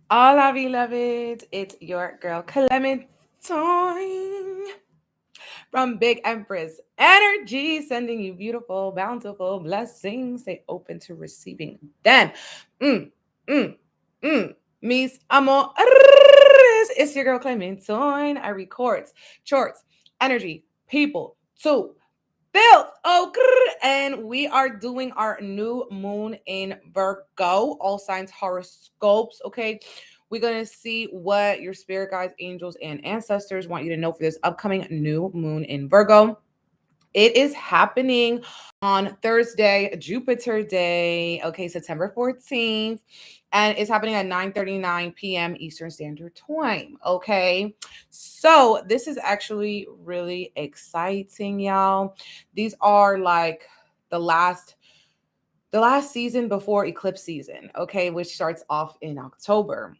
Hola, beloved. It's your girl, Clementine from Big Empress Energy, sending you beautiful, bountiful blessings. Stay open to receiving them. Mm, mm, Mis amores. It's your girl, Clementine. I records, charts, energy, people, too. Built. And we are doing our new moon in Virgo, all signs horoscopes. Okay. We're going to see what your spirit guides, angels, and ancestors want you to know for this upcoming new moon in Virgo. It is happening on Thursday, Jupiter Day, okay, September 14th, and it's happening at 9:39 p.m. Eastern Standard Time, okay? So, this is actually really exciting, y'all. These are like the last season before eclipse season, okay, which starts off in October.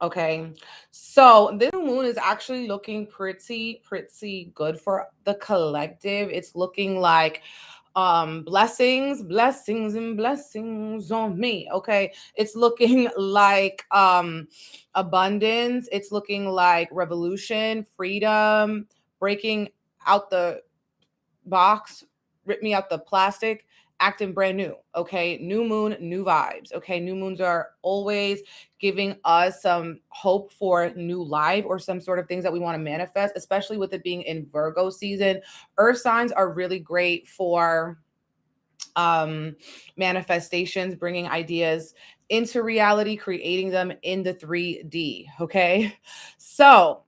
Okay. So this new moon is actually looking pretty good for the collective. It's looking like blessings and blessings on me. Okay. It's looking like abundance. It's looking like revolution, freedom, breaking out the box, rip me out the plastic, acting brand new. Okay. New moon, new vibes. Okay. New moons are always giving us some hope for new life or some sort of things that we want to manifest, especially with it being in Virgo season. Earth signs are really great for manifestations, bringing ideas into reality, creating them in the 3D. Okay. So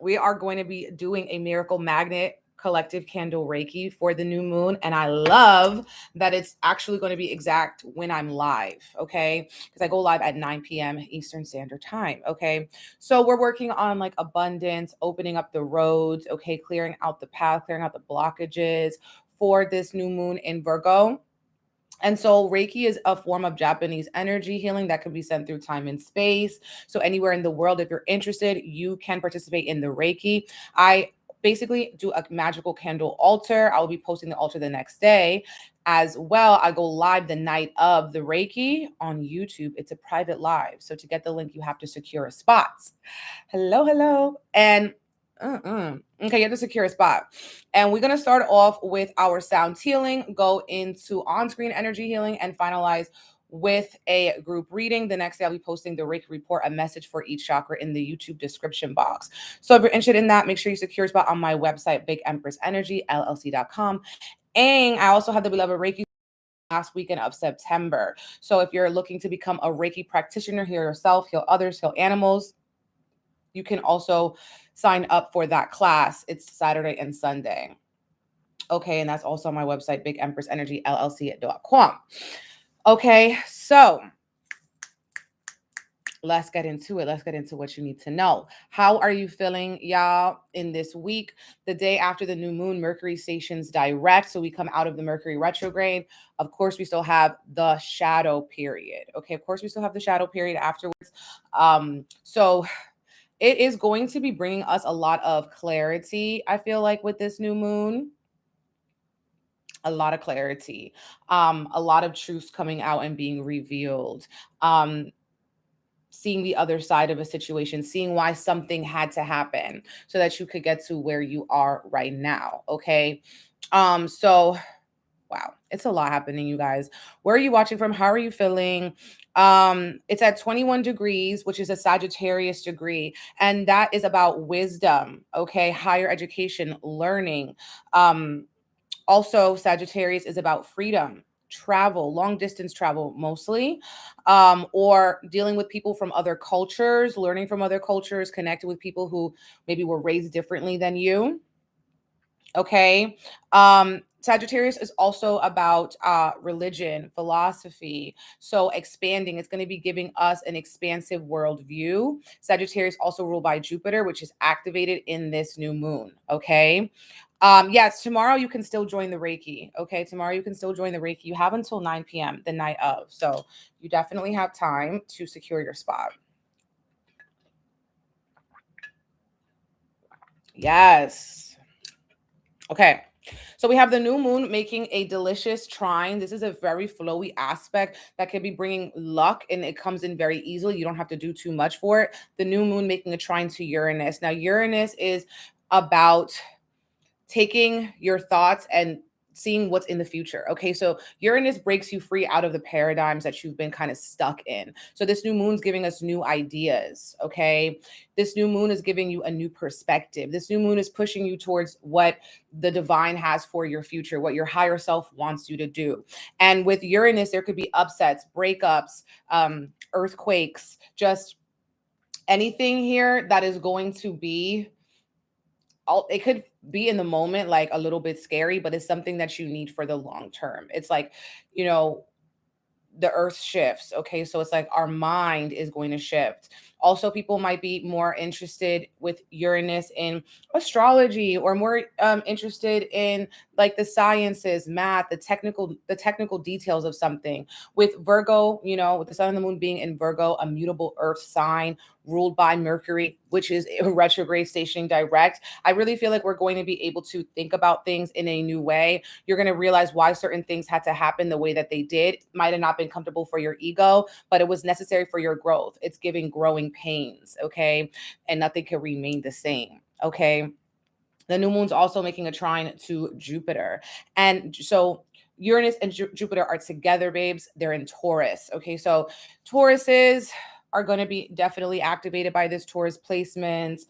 we are going to be doing a miracle magnet collective candle Reiki for the new moon. And I love that it's actually going to be exact when I'm live. Okay. Because I go live at 9 p.m. Eastern Standard Time. Okay. So we're working on like abundance, opening up the roads. Okay. Clearing out the path, clearing out the blockages for this new moon in Virgo. And so Reiki is a form of Japanese energy healing that can be sent through time and space. So anywhere in the world, if you're interested, you can participate in the Reiki. I basically do a magical candle altar. I'll be posting the altar the next day. As well, I go live the night of the Reiki on YouTube. It's a private live. So to get the link, you have to secure a spot. Hello. And okay, you have to secure a spot. And we're going to start off with our sound healing, go into on-screen energy healing, and finalize with a group reading. The next day, I'll be posting the Reiki report, a message for each chakra in the YouTube description box. So if you're interested in that, make sure you secure a spot on my website, bigempressenergyllc.com. And I also have the Beloved Reiki last weekend of September. So if you're looking to become a Reiki practitioner, heal yourself, heal others, heal animals, you can also sign up for that class. It's Saturday and Sunday. Okay, and that's also on my website, bigempressenergyllc.com. Okay, so let's get into it. Let's get into what you need to know. How are you feeling, y'all, in this week? The day after the new moon, Mercury stations direct. So we come out of the Mercury retrograde. Of course, we still have the shadow period. Okay, of course, we still have the shadow period afterwards. So it is going to be bringing us a lot of clarity, I feel like, with this new moon. A lot of clarity, a lot of truths coming out and being revealed, seeing the other side of a situation, seeing why something had to happen so that you could get to where you are right now. Okay. So wow, it's a lot happening, you guys. Where are you watching from? How are you feeling? It's at 21 degrees, which is a Sagittarius degree, and that is about wisdom, okay, higher education, learning. Also, Sagittarius is about freedom, travel, long distance travel mostly, or dealing with people from other cultures, learning from other cultures, connecting with people who maybe were raised differently than you. Okay. Sagittarius is also about religion, philosophy. So expanding, it's going to be giving us an expansive worldview. Sagittarius also ruled by Jupiter, which is activated in this new moon. Okay. Yes, tomorrow you can still join the Reiki. Okay. Tomorrow you can still join the Reiki. You have until 9 p.m. the night of. So you definitely have time to secure your spot. Yes. Okay. So we have the new moon making a delicious trine. This is a very flowy aspect that can be bringing luck, and it comes in very easily. You don't have to do too much for it. The new moon making a trine to Uranus. Now, Uranus is about taking your thoughts and seeing what's in the future. Okay, so Uranus breaks you free out of the paradigms that you've been kind of stuck in. So this new moon's giving us new ideas. Okay, this new moon is giving you a new perspective. This new moon is pushing you towards what the divine has for your future, what your higher self wants you to do. And with Uranus, there could be upsets, breakups, earthquakes, just anything here that is going to be it could be in the moment like a little bit scary, but it's something that you need for the long term. It's like, you know, the earth shifts. Okay. So it's like our mind is going to shift. Also, people might be more interested with Uranus in astrology, or more interested in like the sciences, math, the technical details of something. With Virgo, you know, with the sun and the moon being in Virgo, a mutable earth sign ruled by Mercury, which is a retrograde stationing direct, I really feel like we're going to be able to think about things in a new way. You're going to realize why certain things had to happen the way that they did. Might have not been comfortable for your ego, but it was necessary for your growth. It's giving growing pains, okay? And nothing can remain the same, okay? The new moon's also making a trine to Jupiter. And so Uranus and Jupiter are together, babes. They're in Taurus, okay? So Tauruses are going to be definitely activated by this. Taurus placements,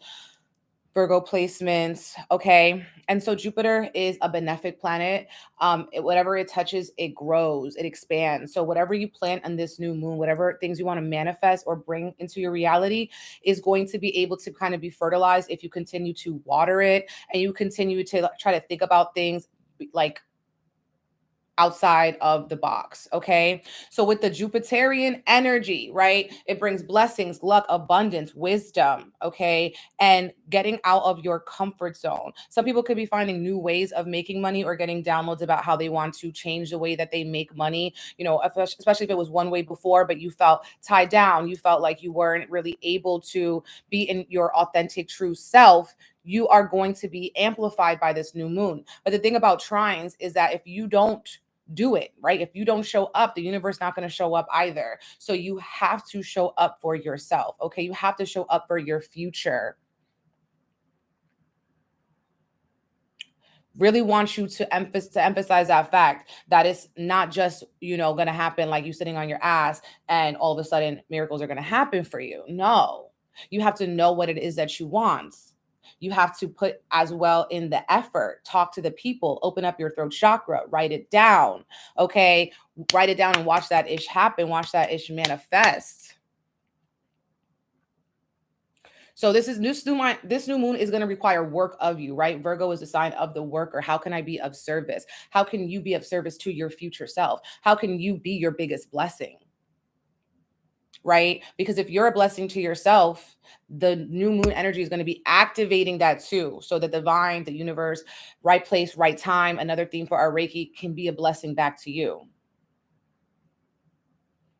Virgo placements, okay? And so Jupiter is a benefic planet. Whatever it touches, it grows, it expands. So whatever you plant on this new moon, whatever things you want to manifest or bring into your reality is going to be able to kind of be fertilized if you continue to water it and you continue to try to think about things like outside of the box. Okay. So with the Jupiterian energy, right, it brings blessings, luck, abundance, wisdom. Okay. And getting out of your comfort zone. Some people could be finding new ways of making money or getting downloads about how they want to change the way that they make money. You know, especially if it was one way before, but you felt tied down, you felt like you weren't really able to be in your authentic, true self. You are going to be amplified by this new moon. But the thing about trines is that if you don't do it, right? If you don't show up, the universe not going to show up either. So you have to show up for yourself. Okay. You have to show up for your future. Really want you to emphasize that fact that it's not just, you know, going to happen like you sitting on your ass and all of a sudden miracles are going to happen for you. No, you have to know what it is that you want. You have to put as well in the effort, talk to the people, open up your throat chakra, write it down. Okay. Write it down and watch that ish happen. Watch that ish manifest. So this new moon is going to require work of you, right? Virgo is a sign of the worker. How can I be of service? How can you be of service to your future self? How can you be your biggest blessing? Right? Because if you're a blessing to yourself, the new moon energy is going to be activating that too. So the divine, the universe, right place, right time, another theme for our Reiki, can be a blessing back to you.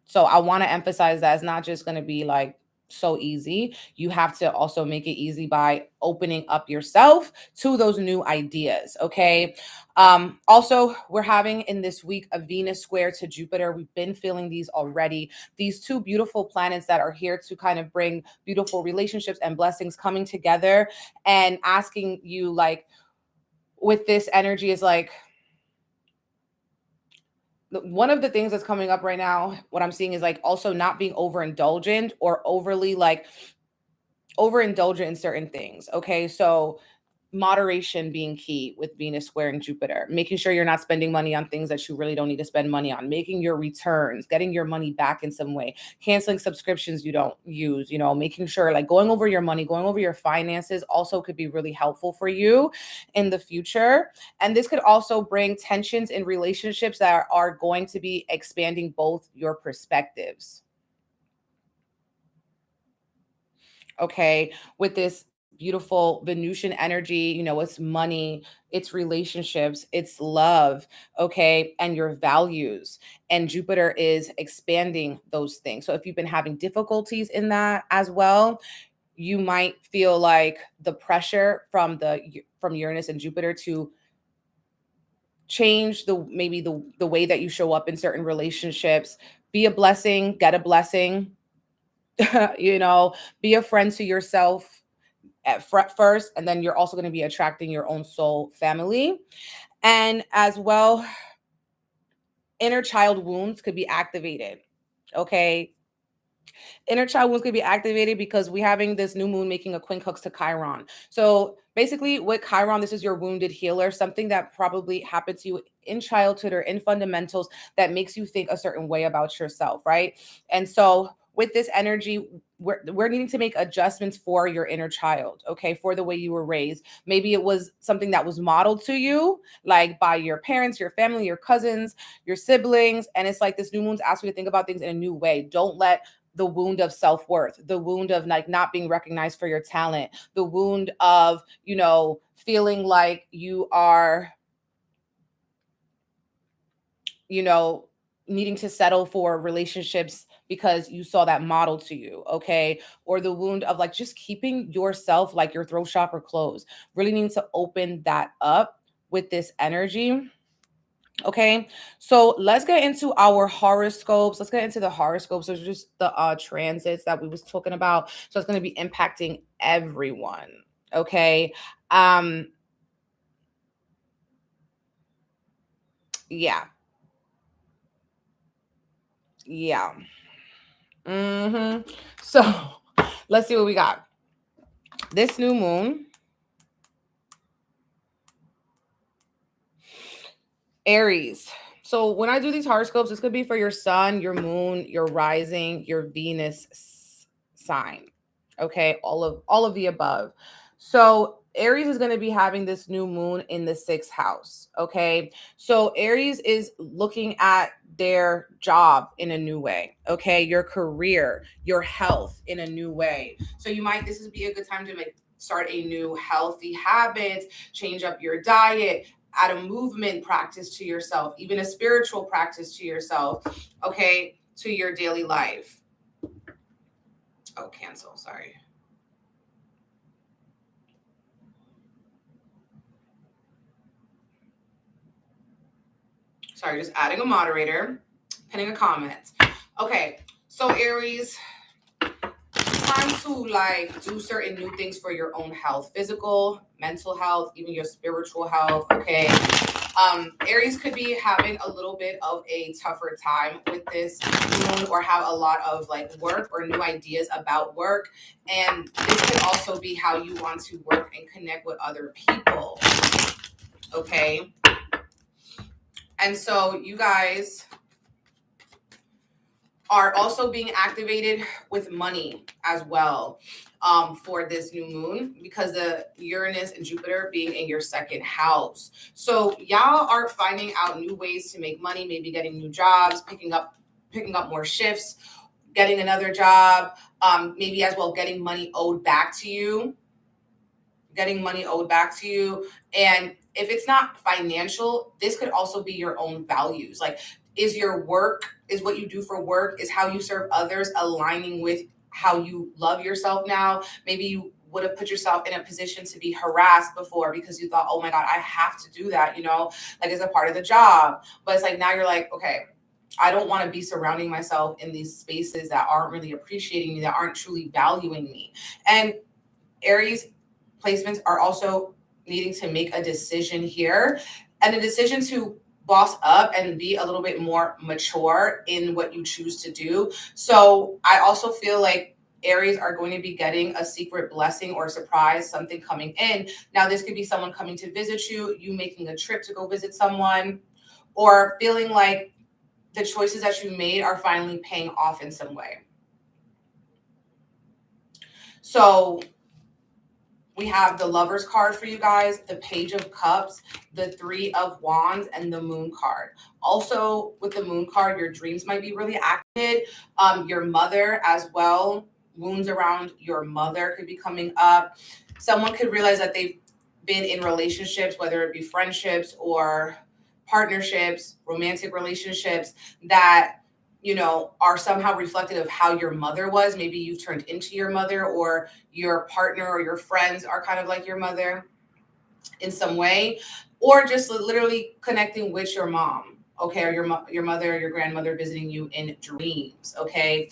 So I want to emphasize that it's not just going to be like so easy. You have to also make it easy by opening up yourself to those new ideas. Okay. Also, we're having in this week a Venus square to Jupiter. We've been feeling these already. These two beautiful planets that are here to kind of bring beautiful relationships and blessings coming together, and asking you, like, with this energy is like, one of the things that's coming up right now, what I'm seeing is like also not being overindulgent or overly like overindulgent in certain things. Okay. So moderation being key with Venus square and Jupiter, making sure you're not spending money on things that you really don't need to spend money on, making your returns, getting your money back in some way, canceling subscriptions you don't use, you know, making sure like going over your money, going over your finances also could be really helpful for you in the future. And this could also bring tensions in relationships that are going to be expanding both your perspectives. Okay, with this beautiful Venusian energy, you know, it's money, it's relationships, it's love, okay, and your values. And Jupiter is expanding those things. So if you've been having difficulties in that as well, you might feel like the pressure from Uranus and Jupiter to change maybe the way that you show up in certain relationships. Be a blessing, get a blessing. Be a friend to yourself at first, and then you're also going to be attracting your own soul family. And as well, inner child wounds could be activated. Okay. Inner child wounds could be activated because we're having this new moon making a quincunx to Chiron. So basically with Chiron, this is your wounded healer, something that probably happened to you in childhood or in fundamentals that makes you think a certain way about yourself, right? And so with this energy, we're needing to make adjustments for your inner child, okay, for the way you were raised. Maybe it was something that was modeled to you, like by your parents, your family, your cousins, your siblings. And it's like this new moon's asking you to think about things in a new way. Don't let the wound of self-worth, the wound of like not being recognized for your talent, the wound of, feeling like you are, needing to settle for relationships because you saw that model to you, okay? Or the wound of like just keeping yourself, like your throat chakra closed. Really need to open that up with this energy. Okay, so let's get into our horoscopes. Let's get into the horoscopes. So just the transits that we was talking about. So it's going to be impacting everyone. Okay. Yeah. Yeah. So let's see what we got. This new moon, Aries. So when I do these horoscopes, this could be for your sun, your moon, your rising, your Venus sign. Okay, all of the above. So Aries is going to be having this new moon in the 6th house. Okay, so Aries is looking at their job in a new way. Okay, your career, your health in a new way. So this would be a good time to start a new healthy habit, change up your diet, add a movement practice to yourself, even a spiritual practice to yourself, okay, to your daily life. Oh, cancel, sorry. Sorry, just adding a moderator, pinning a comment. Okay, so Aries, time to do certain new things for your own health, physical, mental health, even your spiritual health, okay? Aries could be having a little bit of a tougher time with this moon, or have a lot of work or new ideas about work. And this could also be how you want to work and connect with other people. Okay. And so you guys are also being activated with money as well for this new moon, because the Uranus and Jupiter being in your 2nd house. So y'all are finding out new ways to make money, maybe getting new jobs, picking up more shifts, getting another job, maybe as well getting money owed back to you. And if it's not financial, this could also be your own values. Is what you do for work, is how you serve others aligning with how you love yourself now? Maybe you would have put yourself in a position to be harassed before because you thought, oh my God, I have to do that, as a part of the job. But it's now you're okay, I don't want to be surrounding myself in these spaces that aren't really appreciating me, that aren't truly valuing me. And Aries placements are also needing to make a decision here, and a decision to boss up and be a little bit more mature in what you choose to do. So I also feel like Aries are going to be getting a secret blessing or surprise, something coming in. Now, this could be someone coming to visit you, you making a trip to go visit someone, or feeling like the choices that you made are finally paying off in some way. So we have the Lovers card for you guys, the Page of Cups, the 3 of Wands, and the Moon card. Also, with the Moon card, your dreams might be really active. Your mother as well. Wounds around your mother could be coming up. Someone could realize that they've been in relationships, whether it be friendships or partnerships, romantic relationships, that are somehow reflective of how your mother was. Maybe you've turned into your mother, or your partner or your friends are kind of like your mother in some way. or just literally connecting with your mom, okay, or your mother or your grandmother visiting you in dreams, okay?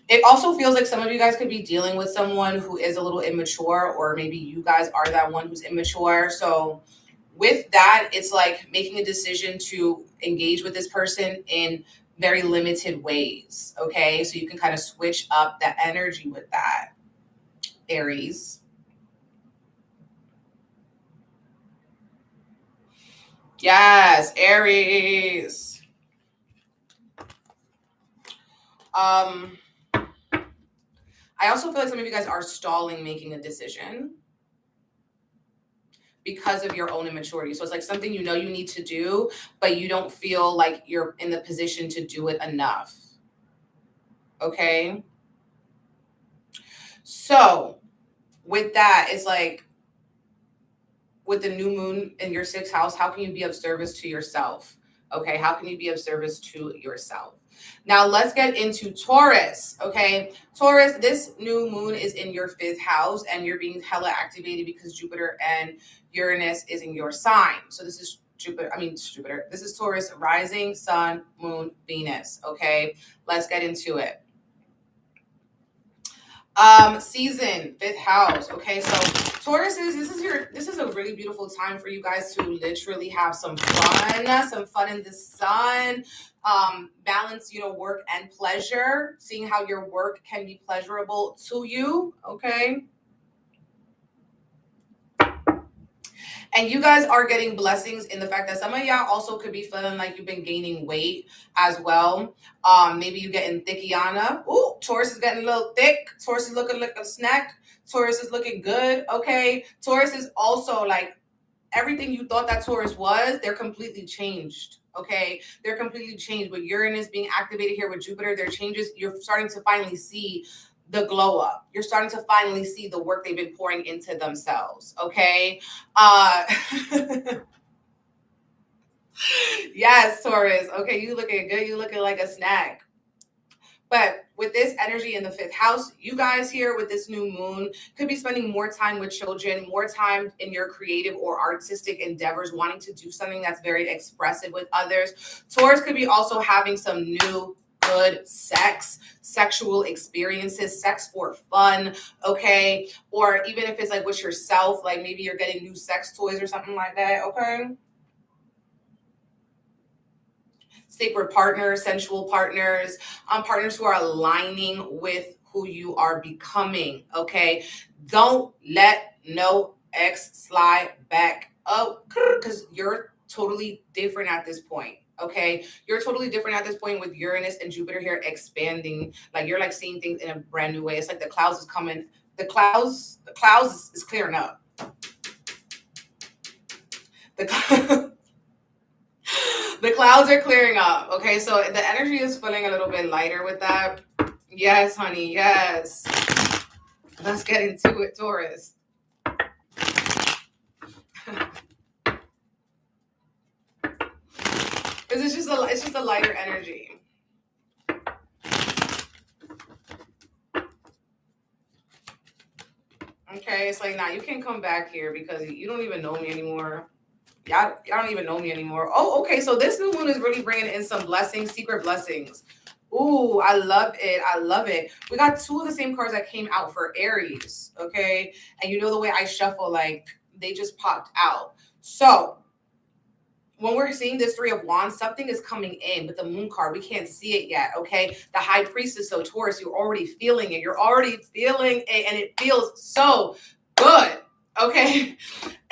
It also feels like some of you guys could be dealing with someone who is a little immature, or maybe you guys are that one who's immature. So with that, it's like making a decision to engage with this person in very limited ways, okay? So you can kind of switch up that energy with that, Aries. Yes, Aries. I also feel like some of you guys are stalling making a decision because of your own immaturity. So it's like something you know you need to do, but you don't feel like you're in the position to do it enough. Okay? So with that, it's like with the new moon in your 6th house, how can you be of service to yourself? Okay, how can you be of service to yourself? Now let's get into Taurus, okay? Taurus, this new moon is in your 5th house and you're being hella activated because Jupiter and Uranus is in your sign. So this is Jupiter. This is Taurus, rising, sun, moon, Venus, okay? Let's get into it. Season, 5th house. Okay, so Taurus this is a really beautiful time for you guys to literally have some fun in the sun. Balance, work and pleasure, seeing how your work can be pleasurable to you. Okay. And you guys are getting blessings in the fact that some of y'all also could be feeling like you've been gaining weight as well. Maybe you're getting thickiana. Ooh, Taurus is getting a little thick. Taurus is looking like a snack. Taurus is looking good. Okay. Taurus is also like everything you thought that Taurus was, they're completely changed. Okay. They're completely changed. With Uranus being activated here with Jupiter, there are changes. You're starting to finally see the glow up. You're starting to finally see the work they've been pouring into themselves. Okay. Yes, Taurus. Okay. You looking good. You looking like a snack. But with this energy in the 5th house, you guys here with this new moon could be spending more time with children, more time in your creative or artistic endeavors, wanting to do something that's very expressive with others. Taurus could be also having some new good sexual experiences, sex for fun, okay? Or even if it's like with yourself, like maybe you're getting new sex toys or something like that, okay? Sacred partners, sensual partners, partners who are aligning with who you are becoming, okay? Don't let no ex slide back up because you're totally different at this point. Okay, you're totally different at this point with Uranus and Jupiter here expanding. Like you're like seeing things in a brand new way. It's like the clouds is coming. The clouds is clearing up. The clouds are clearing up. Okay, so the energy is feeling a little bit lighter with that. Yes, honey. Yes. Let's get into it, Taurus. Because it's just a lighter energy. Okay, it's like, nah, you can't come back here because you don't even know me anymore. Y'all don't even know me anymore. Oh, okay. So this new moon is really bringing in some blessings, secret blessings. Ooh, I love it. I love it. We got 2 of the same cards that came out for Aries. Okay. And you know the way I shuffle, like they just popped out. So when we're seeing this 3 of Wands, something is coming in with the moon card. We can't see it yet. Okay. The high priestess, so Taurus, you're already feeling it. You're already feeling it. And it feels so good. Okay.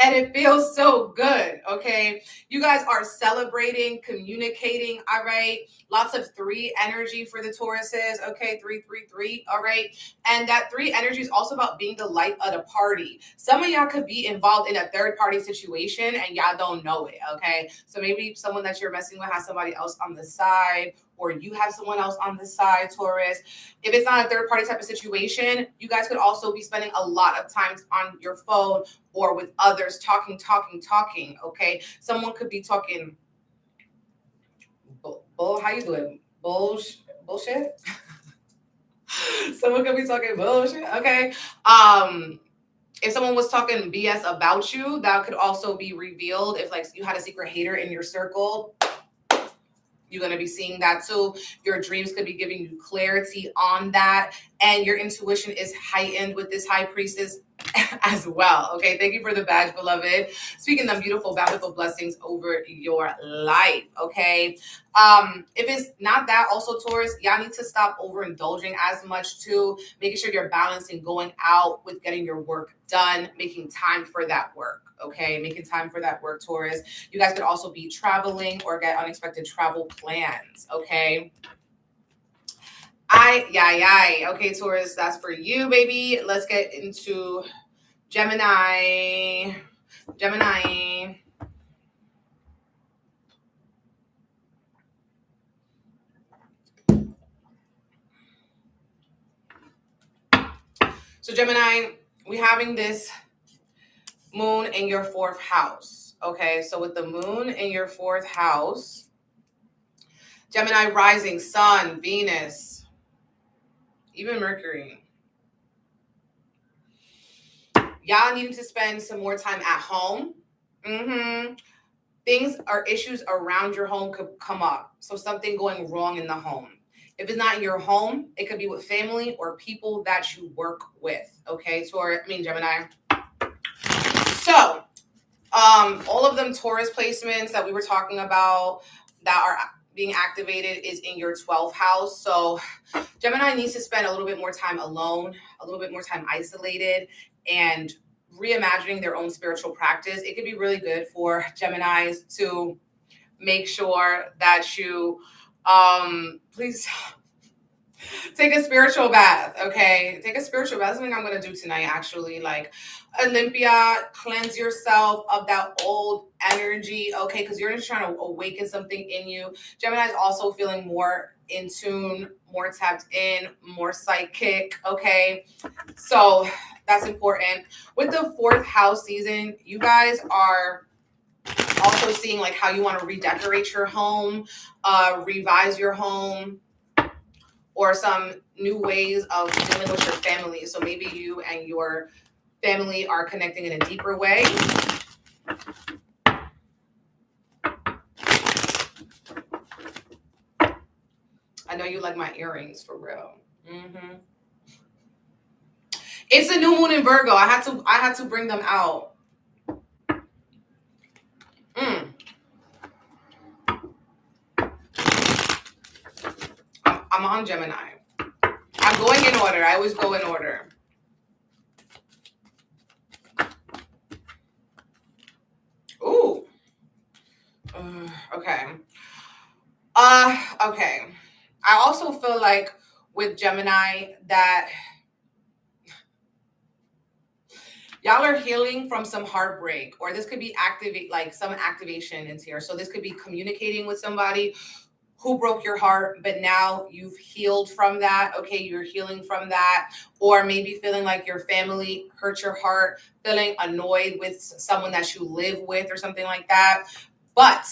And it feels so good. Okay. You guys are celebrating, communicating. All right. Lots of 3 energy for the Tauruses. Okay. 3, 3, 3. All right. And that 3 energy is also about being the light of the party. Some of y'all could be involved in a 3rd party situation and y'all don't know it. Okay. So maybe someone that you're messing with has somebody else on the side, or you have someone else on the side, Taurus. If it's not a 3rd party type of situation, you guys could also be spending a lot of time on your phone or with others talking. Okay. Someone could be talking. How you doing? Bullshit. Someone could be talking bullshit. Okay. if someone was talking BS about you, that could also be revealed. If like you had a secret hater in your circle, you're going to be seeing that too. Your dreams could be giving you clarity on that. And your intuition is heightened with this high priestess as well. Okay. Thank you for the badge, beloved. Speaking them beautiful, bountiful blessings over your life. Okay. If it's not that, also Taurus, y'all need to stop overindulging as much too, making sure you're balancing going out with getting your work done, making time for that work. Okay, making time for that work, Taurus. You guys could also be traveling or get unexpected travel plans. Okay. Okay, Taurus, that's for you, baby. Let's get into Gemini. Gemini. So Gemini, we're having this moon in your 4th house. Okay, so with the moon in your 4th house, Gemini rising, Sun, Venus, even Mercury. Y'all needing to spend some more time at home. Things or issues around your home could come up. So something going wrong in the home. If it's not in your home, it could be with family or people that you work with. Okay, Gemini. So, all of them Taurus placements that we were talking about that are being activated is in your 12th house. So Gemini needs to spend a little bit more time alone, a little bit more time isolated, and reimagining their own spiritual practice. It could be really good for Geminis to make sure that you, please take a spiritual bath. Okay. Take a spiritual bath. That's something I'm going to do tonight, actually. Like Olympia, cleanse yourself of that old energy. Okay. Because you're just trying to awaken something in you. Gemini is also feeling more in tune, more tapped in, more psychic. Okay. So that's important. With the 4th house season, you guys are also seeing like how you want to redecorate your home, revise your home, or some new ways of dealing with your family. So maybe you and your family are connecting in a deeper way. I know you like my earrings, for real. It's a new moon in Virgo. I had to bring them out. I'm on Gemini. I'm going in order. I always go in order. Ooh. Okay. Okay. I also feel like with Gemini that y'all are healing from some heartbreak, or this could be some activation in here. So this could be communicating with somebody who broke your heart, but now you've healed from that. Okay, you're healing from that. Or maybe feeling like your family hurt your heart, feeling annoyed with someone that you live with or something like that. But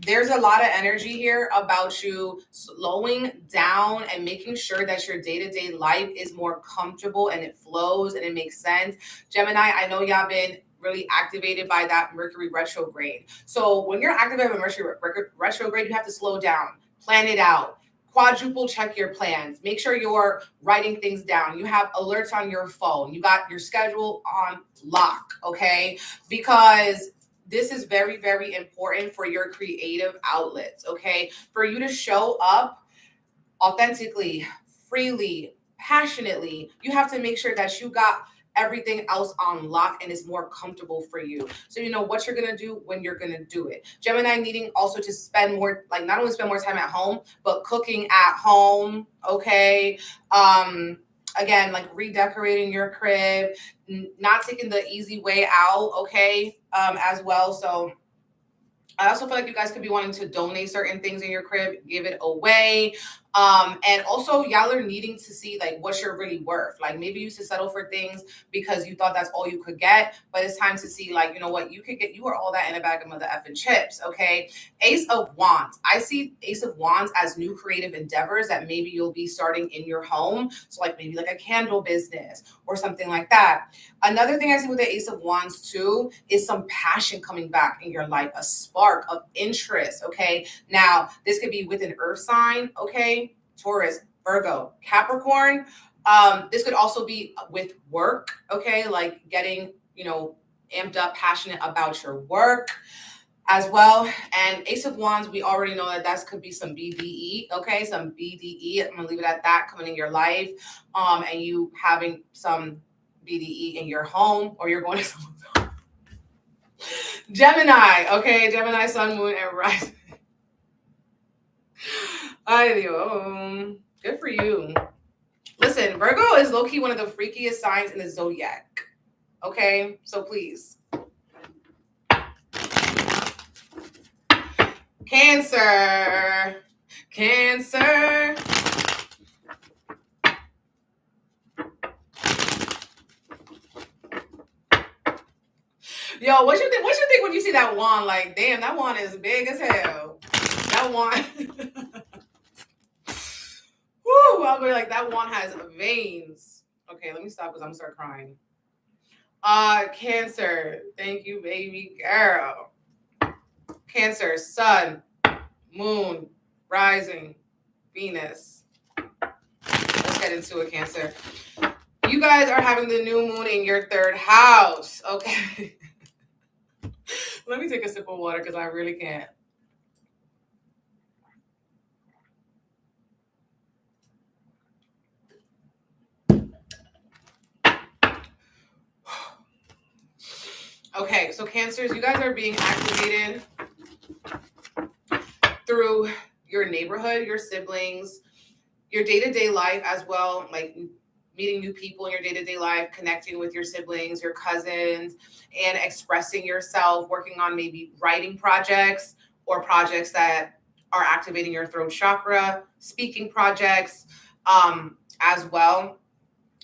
there's a lot of energy here about you slowing down and making sure that your day-to-day life is more comfortable and it flows and it makes sense. Gemini, I know y'all been really activated by that Mercury retrograde. So when you're activated by Mercury retrograde, you have to slow down, plan it out, quadruple check your plans, make sure you're writing things down. You have alerts on your phone. You got your schedule on lock, okay? Because this is very, very important for your creative outlets, okay? For you to show up authentically, freely, passionately, you have to make sure that you got everything else on lock and is more comfortable for you. So you know what you're going to do when you're going to do it. Gemini needing also to spend more, like not only spend more time at home, but cooking at home, okay? Again, like redecorating your crib, not taking the easy way out, okay, as well. So I also feel like you guys could be wanting to donate certain things in your crib, give it away. And also y'all are needing to see like what you're really worth. Like maybe you used to settle for things because you thought that's all you could get, but it's time to see like, you know what, you are all that in a bag of mother effing chips. Okay. Ace of Wands. I see Ace of Wands as new creative endeavors that maybe you'll be starting in your home. So like maybe like a candle business or something like that. Another thing I see with the Ace of Wands too is some passion coming back in your life, a spark of interest. Okay. Now this could be with an earth sign. Okay. Taurus, Virgo, Capricorn. This could also be with work, okay? Like getting, amped up, passionate about your work as well. And Ace of Wands, we already know that could be some BDE, okay? Some BDE. I'm gonna leave it at that coming in your life. And you having some BDE in your home, or you're going to someone's home. Gemini, okay? Gemini, sun, moon, and rising. Good for you. Listen, Virgo is low-key one of the freakiest signs in the zodiac. Okay, so please. Cancer. Yo, what you think when you see that wand? Like, damn, that wand is big as hell. That wand. Woo, I'll be like, that wand has veins. Okay, let me stop because I'm gonna start crying. Cancer. Thank you, baby girl. Cancer, sun, moon, rising, Venus. Let's get into it, Cancer. You guys are having the new moon in your 3rd house. Okay. Let me take a sip of water because I really can't. Okay, so Cancers, you guys are being activated through your neighborhood, your siblings, your day-to-day life as well, like meeting new people in your day-to-day life, connecting with your siblings, your cousins, and expressing yourself, working on maybe writing projects or projects that are activating your throat chakra, speaking projects as well.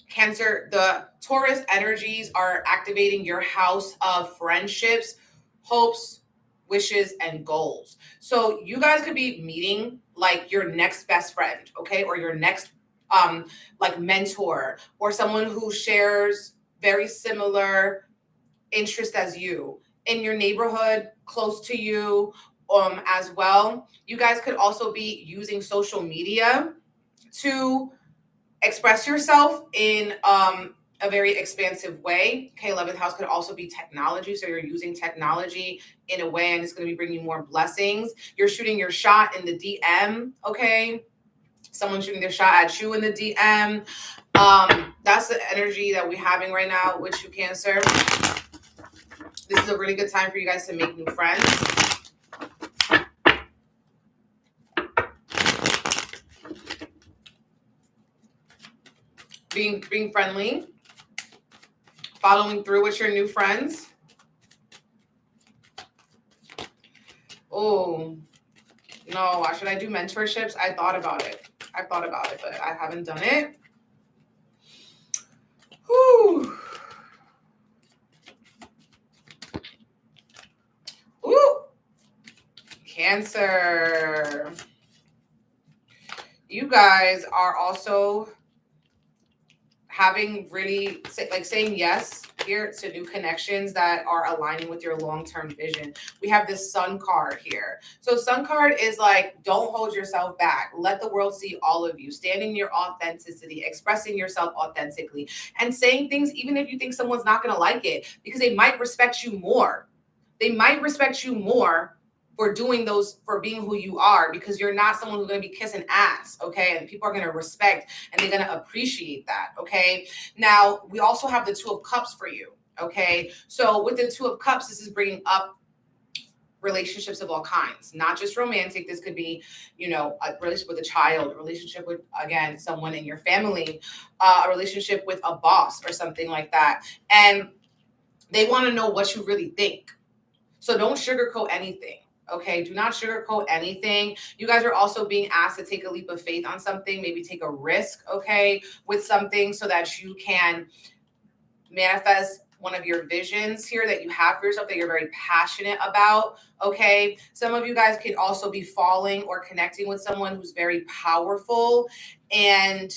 Cancer, the Taurus energies are activating your house of friendships, hopes, wishes, and goals. So you guys could be meeting like your next best friend, okay? Or your next like mentor, or someone who shares very similar interest as you in your neighborhood, close to you as well. You guys could also be using social media to express yourself in a very expansive way. Okay, 11th house could also be technology. So you're using technology in a way and it's going to be bringing you more blessings. You're shooting your shot in the DM, okay? Someone shooting their shot at you in the DM. That's the energy that we're having right now with you, Cancer. This is a really good time for you guys to make new friends. Being friendly, following through with your new friends. Oh, no, should I do mentorships? I thought about it, but I haven't done it. Whew. Ooh. Cancer. You guys are also having really like saying yes here to new connections that are aligning with your long-term vision. We have this Sun card here. So Sun card is like, don't hold yourself back. Let the world see all of you. Stand in your authenticity, expressing yourself authentically, and saying things even if you think someone's not going to like it, because they might respect you more. They might respect you more for doing those, for being who you are, because you're not someone who's going to be kissing ass, okay? And people are going to respect and they're going to appreciate that, okay? Now, we also have the Two of Cups for you, okay? So with the Two of Cups, this is bringing up relationships of all kinds, not just romantic. This could be, you know, a relationship with a child, a relationship with, again, someone in your family, a relationship with a boss or something like that. And they want to know what you really think. So don't sugarcoat anything. Okay, do not sugarcoat anything. You guys are also being asked to take a leap of faith on something, maybe take a risk, okay, with something so that you can manifest one of your visions here that you have for yourself that you're very passionate about. Okay, some of you guys can also be falling or connecting with someone who's very powerful, and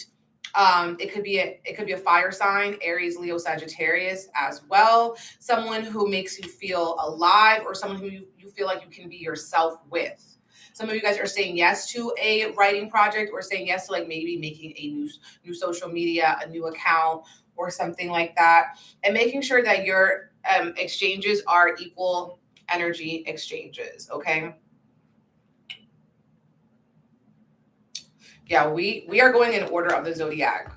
it could be a fire sign, Aries, Leo, Sagittarius as well. Someone who makes you feel alive, or someone who you feel like you can be yourself with. Some of you guys are saying yes to a writing project, or saying yes to like maybe making a new social media, a new account, or something like that, and making sure that your exchanges are equal energy exchanges. Okay. Yeah, we are going in order of the zodiac.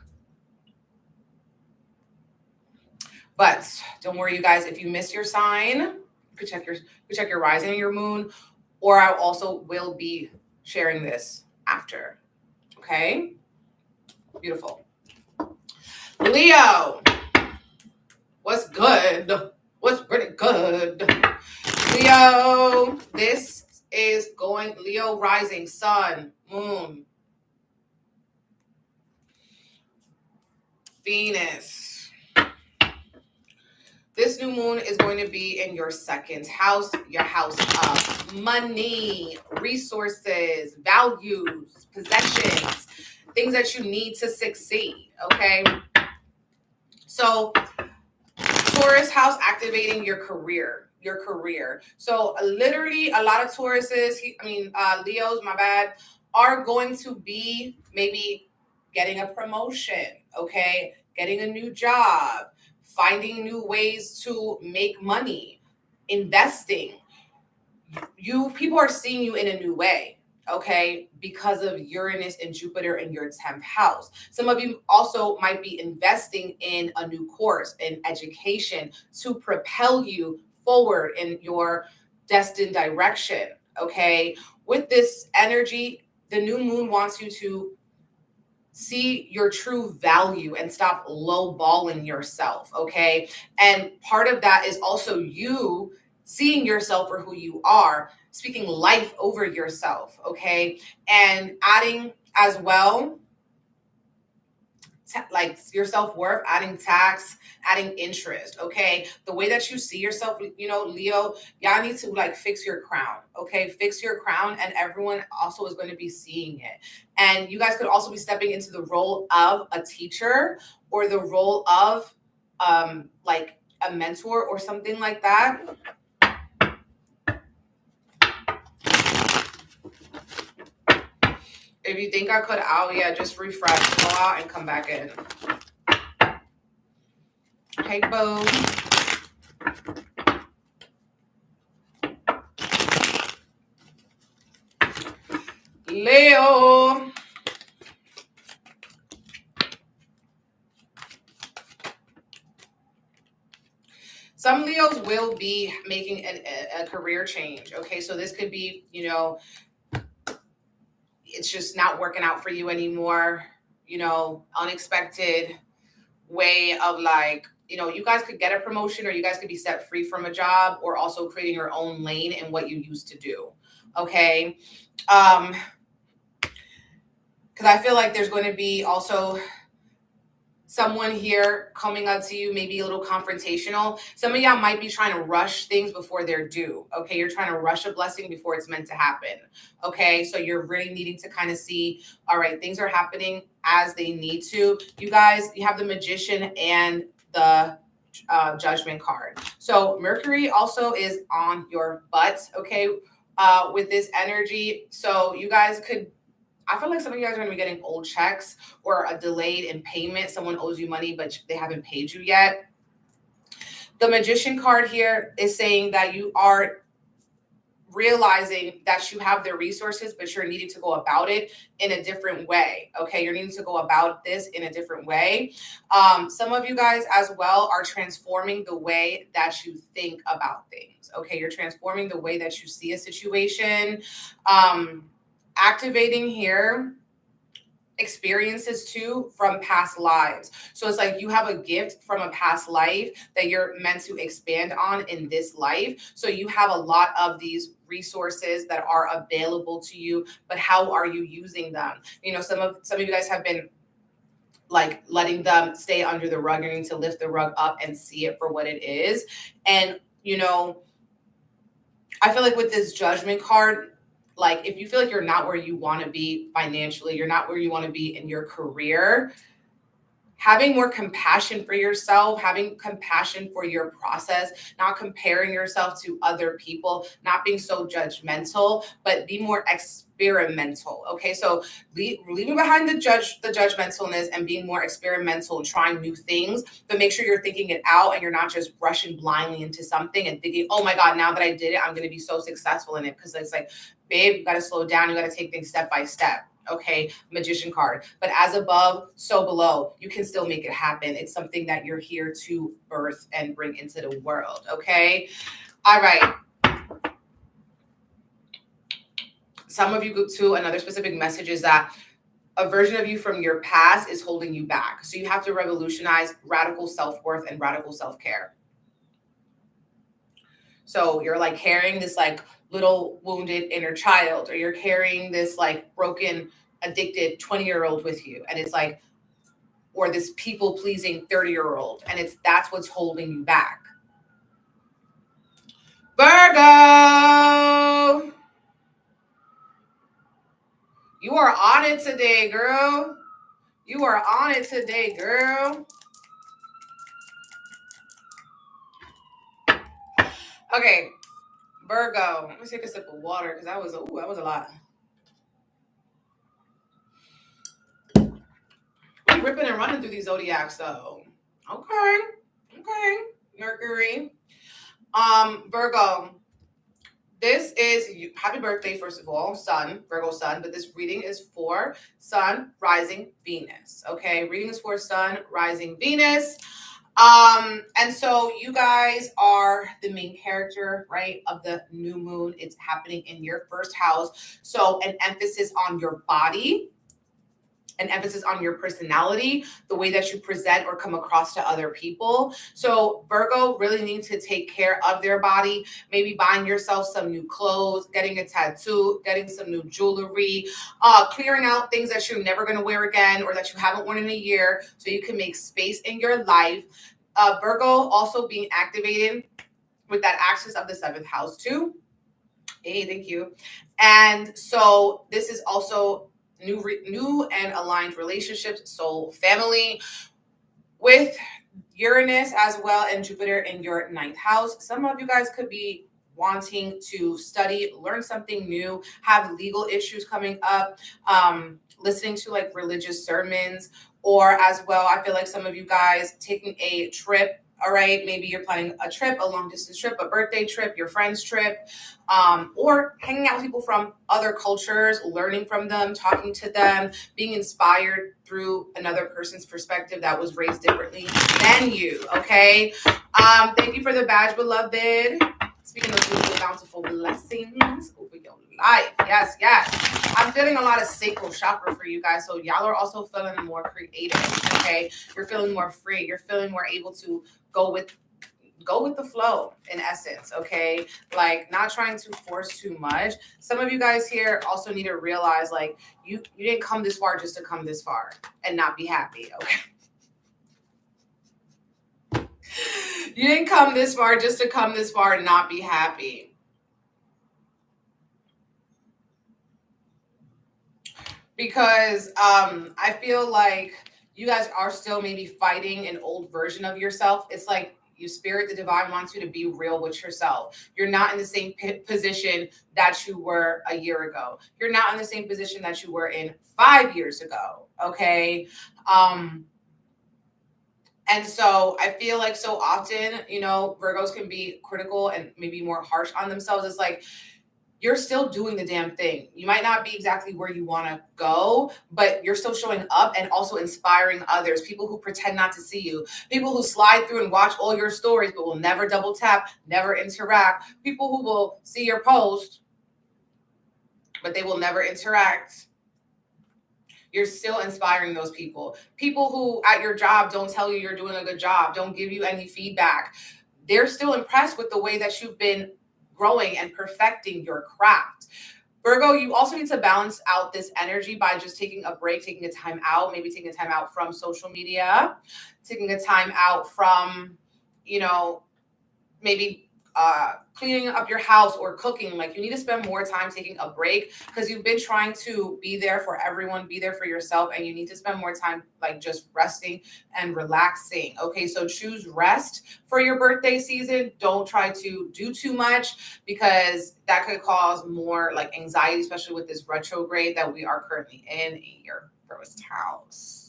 But don't worry, you guys, if you miss your sign, you could check your rising and your moon, or I also will be sharing this after. Okay? Beautiful. Leo, what's good? What's pretty good? Leo, this is going Leo rising, sun, moon, Venus. This new moon is going to be in your second house, your house of money, resources, values, possessions, things that you need to succeed, okay? So Taurus house activating your career. So literally a lot of Tauruses, Leos, my bad, are going to be maybe getting a promotion, okay? Getting a new job, finding new ways to make money, investing. People are seeing you in a new way, okay, because of Uranus and Jupiter in your 10th house. Some of you also might be investing in a new course, in education, to propel you forward in your destined direction, okay? With this energy, the new moon wants you to see your true value and stop lowballing yourself, okay? And part of that is also you seeing yourself for who you are, speaking life over yourself, okay? And adding as well, like your self-worth, adding tax, adding interest, okay? The way that you see yourself, Leo, y'all need to like fix your crown, okay? Fix your crown, and everyone also is going to be seeing it. And you guys could also be stepping into the role of a teacher, or the role of like a mentor or something like that. If you think I could out, yeah, just refresh, go out and come back in. Hey, boo. Leo. Some Leos will be making a career change, okay? So this could be, it's just not working out for you anymore, unexpected way of like, you guys could get a promotion, or you guys could be set free from a job, or also creating your own lane in what you used to do, okay? Because I feel like there's going to be also someone here coming up to you, maybe a little confrontational. Some of y'all might be trying to rush things before they're due, okay? You're trying to rush a blessing before it's meant to happen, okay? So you're really needing to kind of see, all right, things are happening as they need to. You guys, you have the Magician and the Judgment card. So Mercury also is on your butt, okay, with this energy. So you guys could, I feel like some of you guys are going to be getting old checks, or a delayed in payment. Someone owes you money, but they haven't paid you yet. The Magician card here is saying that you are realizing that you have the resources, but you're needing to go about it in a different way. Okay, you're needing to go about this in a different way. Some of you guys as well are transforming the way that you think about things. Okay, you're transforming the way that you see a situation. Activating here experiences too from past lives. So it's like you have a gift from a past life that you're meant to expand on in this life. So you have a lot of these resources that are available to you, but how are you using them? You know, some of you guys have been like letting them stay under the rug. You need to lift the rug up and see it for what it is. And, you know, I feel like with this Judgment card, like if you feel like you're not where you want to be financially, you're not where you want to be in your career, having more compassion for yourself, having compassion for your process, not comparing yourself to other people, not being so judgmental, but be more experimental. Okay, so leaving behind the judgmentalness and being more experimental and trying new things, but make sure you're thinking it out and you're not just rushing blindly into something and thinking, oh my God, now that I did it, I'm going to be so successful in it. Because it's like, babe, you got to slow down. You got to take things step by step. Okay, Magician card. But as above, so below. You can still make it happen. It's something that you're here to birth and bring into the world. Okay. All right. Some of you go to another specific message is that a version of you from your past is holding you back. So you have to revolutionize radical self-worth and radical self-care. So you're like carrying this like little wounded inner child, or you're carrying this like broken, addicted 20-year-old with you. And it's like, or this people pleasing 30-year-old. And that's what's holding you back. Virgo, you are on it today, girl. You are on it today, girl. Okay, Virgo. Let me take a sip of water because that was a lot. We're ripping and running through these zodiacs, though. Okay, Mercury. Virgo. This is happy birthday, first of all, Sun, Virgo Sun, but this reading is for Sun, Rising, Venus. Okay, reading is for Sun, Rising, Venus. And so you guys are the main character, right, of the new moon. It's happening in your first house. So an emphasis on your body, an emphasis on your personality, the way that you present or come across to other people. So Virgo really needs to take care of their body, maybe buying yourself some new clothes, getting a tattoo, getting some new jewelry, clearing out things that you're never going to wear again or that you haven't worn in a year so you can make space in your life. Virgo also being activated with that axis of the 7th house too. Hey, thank you. And so this is also new and aligned relationships, soul family, with Uranus as well and Jupiter in your 9th house. Some of you guys could be wanting to study, learn something new, have legal issues coming up, listening to like religious sermons, or as well, I feel like some of you guys taking a trip. All right, maybe you're planning a trip, a long distance trip, a birthday trip, your friend's trip, or hanging out with people from other cultures, learning from them, talking to them, being inspired through another person's perspective that was raised differently than you, okay? Thank you for the badge, beloved. Speaking of beautiful, bountiful blessings over your life. Yes, yes. I'm feeling a lot of sacral chakra for you guys. So y'all are also feeling more creative, okay? You're feeling more free. You're feeling more able to go with the flow in essence, okay? Like not trying to force too much. Some of you guys here also need to realize like you didn't come this far just to come this far and not be happy, okay? You didn't come this far just to come this far and not be happy. Because I feel like you guys are still maybe fighting an old version of yourself. It's like you spirit, the divine wants you to be real with yourself. You're not in the same position that you were a year ago. You're not in the same position that you were in 5 years ago, okay? And so I feel like so often, you know, Virgos can be critical and maybe more harsh on themselves. It's like, you're still doing the damn thing. You might not be exactly where you want to go, but you're still showing up and also inspiring others. People who pretend not to see you. People who slide through and watch all your stories, but will never double tap, never interact. People who will see your post, but they will never interact. You're still inspiring those people. People who at your job don't tell you you're doing a good job, don't give you any feedback. They're still impressed with the way that you've been growing and perfecting your craft. Virgo, you also need to balance out this energy by just taking a break, taking a time out, maybe taking a time out from social media, taking a time out from, you know, maybe cleaning up your house or cooking. Like, you need to spend more time taking a break, because you've been trying to be there for everyone, be there for yourself, and you need to spend more time like just resting and relaxing. Okay, so choose rest for your birthday season. Don't try to do too much, because that could cause more like anxiety, especially with this retrograde that we are currently in your first house.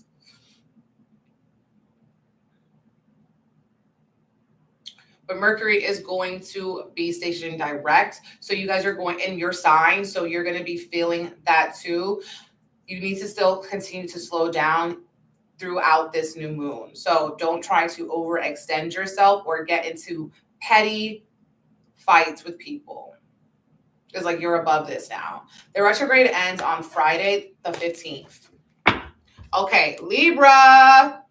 But Mercury is going to be stationed direct. So you guys are going in your sign. So you're going to be feeling that too. You need to still continue to slow down throughout this new moon. So don't try to overextend yourself or get into petty fights with people. It's like you're above this now. The retrograde ends on Friday, the 15th. Okay, Libra.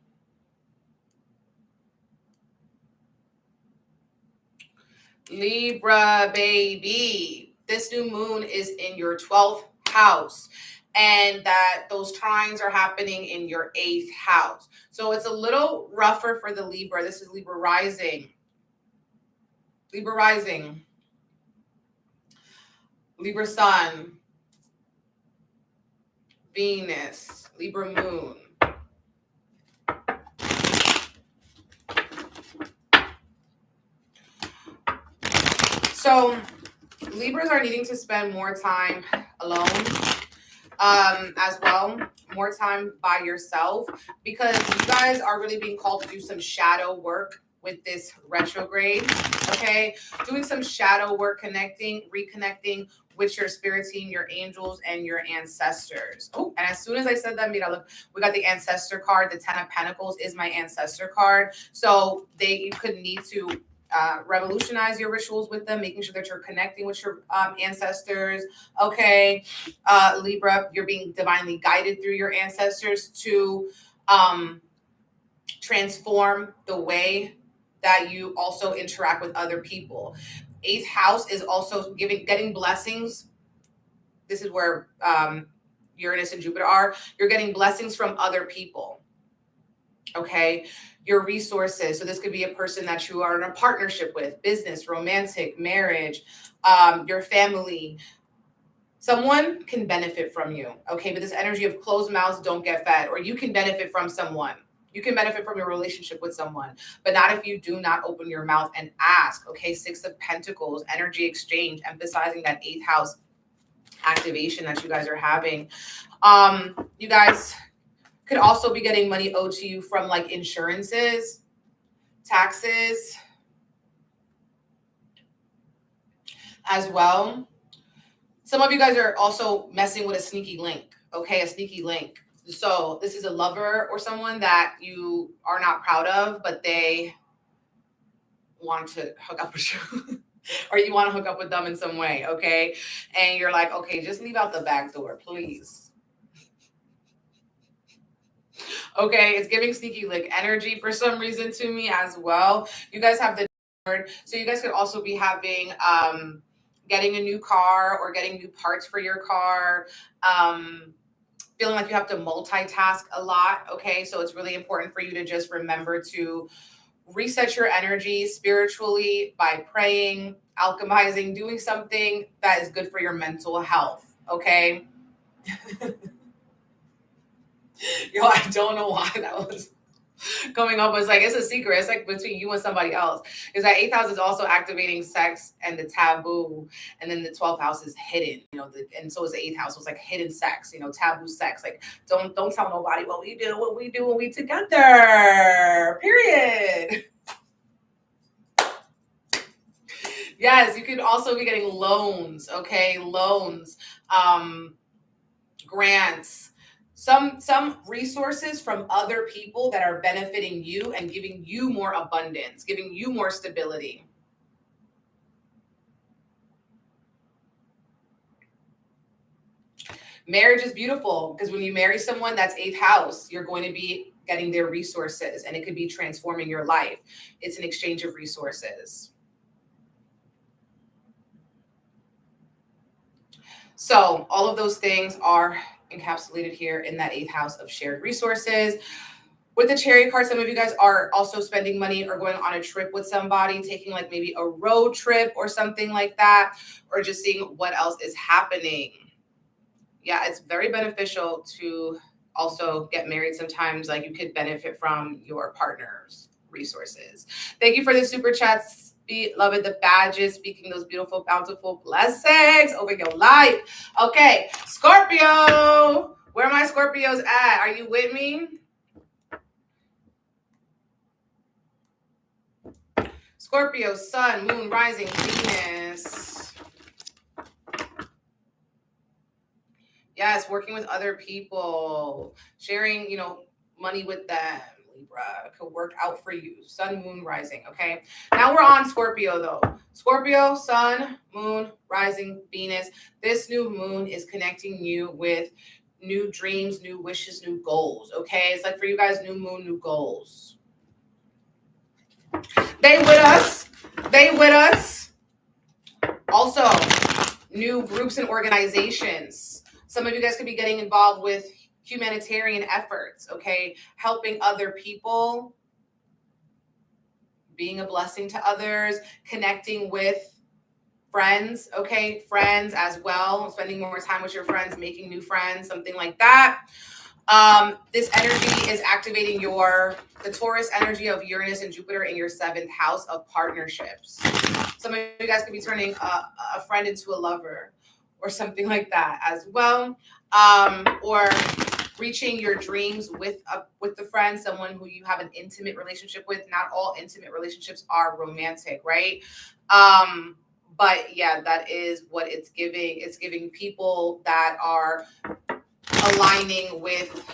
Libra, baby. This new moon is in your 12th house, and that those trines are happening in your 8th house. So it's a little rougher for the Libra. This is Libra rising. Libra rising. Libra sun. Venus. Libra moon. So Libras are needing to spend more time alone as well, more time by yourself, because you guys are really being called to do some shadow work with this retrograde, okay? Doing some shadow work, reconnecting with your spirit team, your angels, and your ancestors. Oh, and as soon as I said that, mira, look, we got the ancestor card. The 10 of Pentacles is my ancestor card. So you could need to revolutionize your rituals with them, making sure that you're connecting with your ancestors. Okay, Libra, you're being divinely guided through your ancestors to transform the way that you also interact with other people. 8th house is also getting blessings. This is where Uranus and Jupiter are. You're getting blessings from other people. Okay, your resources. So this could be a person that you are in a partnership with, business, romantic, marriage, your family. Someone can benefit from you. Okay, but this energy of closed mouths don't get fed, or you can benefit from someone. You can benefit from your relationship with someone, but not if you do not open your mouth and ask. Okay, 6 of Pentacles, energy exchange, emphasizing that 8th house activation that you guys are having. You guys could also be getting money owed to you from like insurances, taxes as well. Some of you guys are also messing with a sneaky link, okay? A sneaky link. So this is a lover or someone that you are not proud of, but they want to hook up with you. Or you want to hook up with them in some way, okay? And you're like, okay, just leave out the back door, please. Okay, it's giving sneaky link energy for some reason to me as well. You guys have the word. So you guys could also be having getting a new car or getting new parts for your car. Feeling like you have to multitask a lot. Okay, so it's really important for you to just remember to reset your energy spiritually by praying, alchemizing, doing something that is good for your mental health. Okay. Yo, I don't know why that was coming up. It's like, it's a secret. It's like between you and somebody else. Is that 8th house is also activating sex and the taboo. And then the 12th house is hidden, you know, and so is the 8th house. So it's like hidden sex, you know, taboo sex. Like, don't tell nobody what we do when we together. Period. Yes, you could also be getting loans, okay? Loans, grants, some resources from other people that are benefiting you and giving you more abundance, giving you more stability. Marriage is beautiful because when you marry someone that's 8th house, you're going to be getting their resources, and it could be transforming your life. It's an exchange of resources. So all of those things are encapsulated here in that 8th house of shared resources. With the Chariot card, some of you guys are also spending money or going on a trip with somebody, taking like maybe a road trip or something like that, or just seeing what else is happening. Yeah, it's very beneficial to also get married sometimes. Like you could benefit from your partner's resources. Thank you for the super chats. Beloved, the badges, speaking those beautiful, bountiful blessings over your life. Okay, Scorpio. Where are my Scorpios at? Are you with me? Scorpio, sun, moon, rising, Venus. Yes, working with other people, sharing, money with them. Libra could work out for you. Sun, moon, rising. Okay. Now we're on Scorpio though. Scorpio, sun, moon, rising, Venus. This new moon is connecting you with new dreams, new wishes, new goals. Okay. It's like for you guys, new moon, new goals. They with us. They with us. Also, new groups and organizations. Some of you guys could be getting involved with humanitarian efforts, okay? Helping other people, being a blessing to others, connecting with friends, okay? Friends as well, spending more time with your friends, making new friends, something like that. This energy is activating the Taurus energy of Uranus and Jupiter in your 7th house of partnerships. Some of you guys could be turning a friend into a lover or something like that as well. Or reaching your dreams with the friend, someone who you have an intimate relationship with. Not all intimate relationships are romantic, right? But yeah, that is what it's giving. It's giving people that are aligning with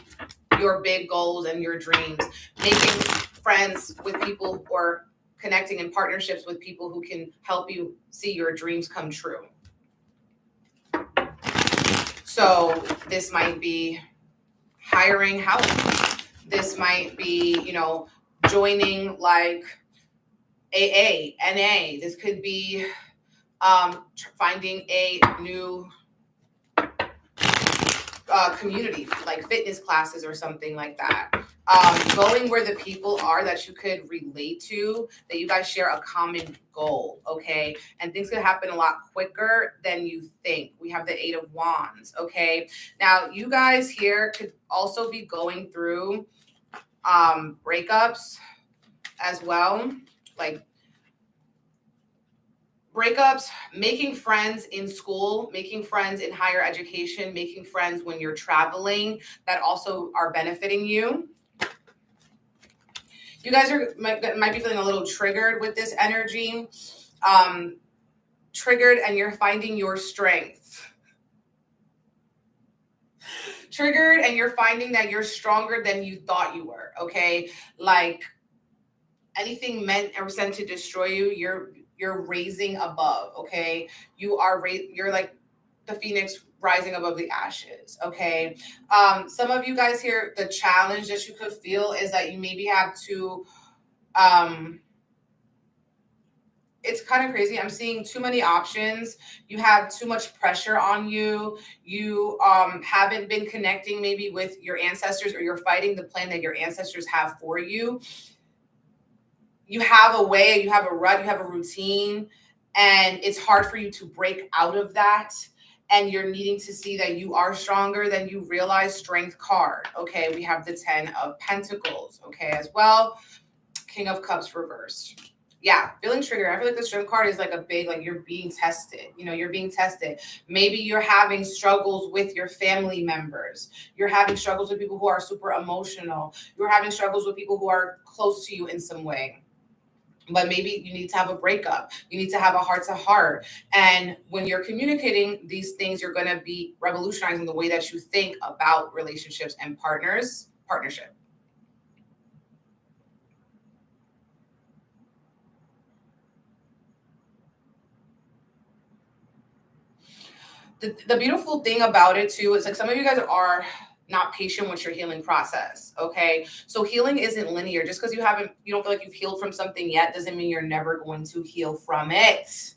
your big goals and your dreams, making friends with people or connecting in partnerships with people who can help you see your dreams come true. So this might be hiring help. This might be, joining like AA, NA. This could be finding a new community, like fitness classes or something like that. Going where the people are that you could relate to, that you guys share a common goal, okay? And things could happen a lot quicker than you think. We have the 8 of Wands, okay? Now, you guys here could also be going through breakups as well, like breakups, making friends in school, making friends in higher education, making friends when you're traveling that also are benefiting you. You guys might be feeling a little triggered with this energy. Triggered and you're finding your strength. Triggered and you're finding that you're stronger than you thought you were, okay? Like anything meant or sent to destroy you, you're raising above, okay? You're like the phoenix rising above the ashes, okay? Some of you guys here, the challenge that you could feel is that you maybe have to, it's kind of crazy. I'm seeing too many options. You have too much pressure on you. You haven't been connecting maybe with your ancestors, or you're fighting the plan that your ancestors have for you. You have a way, you have a rut, you have a routine, and it's hard for you to break out of that. And you're needing to see that you are stronger than you realize. Strength card. Okay, we have the 10 of Pentacles. Okay, as well. King of Cups reversed. Yeah, feeling triggered. I feel like the Strength card is like a big, like you're being tested. You're being tested. Maybe you're having struggles with your family members. You're having struggles with people who are super emotional. You're having struggles with people who are close to you in some way. But maybe you need to have a breakup. You need to have a heart-to-heart. And when you're communicating these things, you're going to be revolutionizing the way that you think about relationships and partnership. The beautiful thing about it too is like some of you guys are not patient with your healing process. Okay. So healing isn't linear. Just because you don't feel like you've healed from something yet doesn't mean you're never going to heal from it.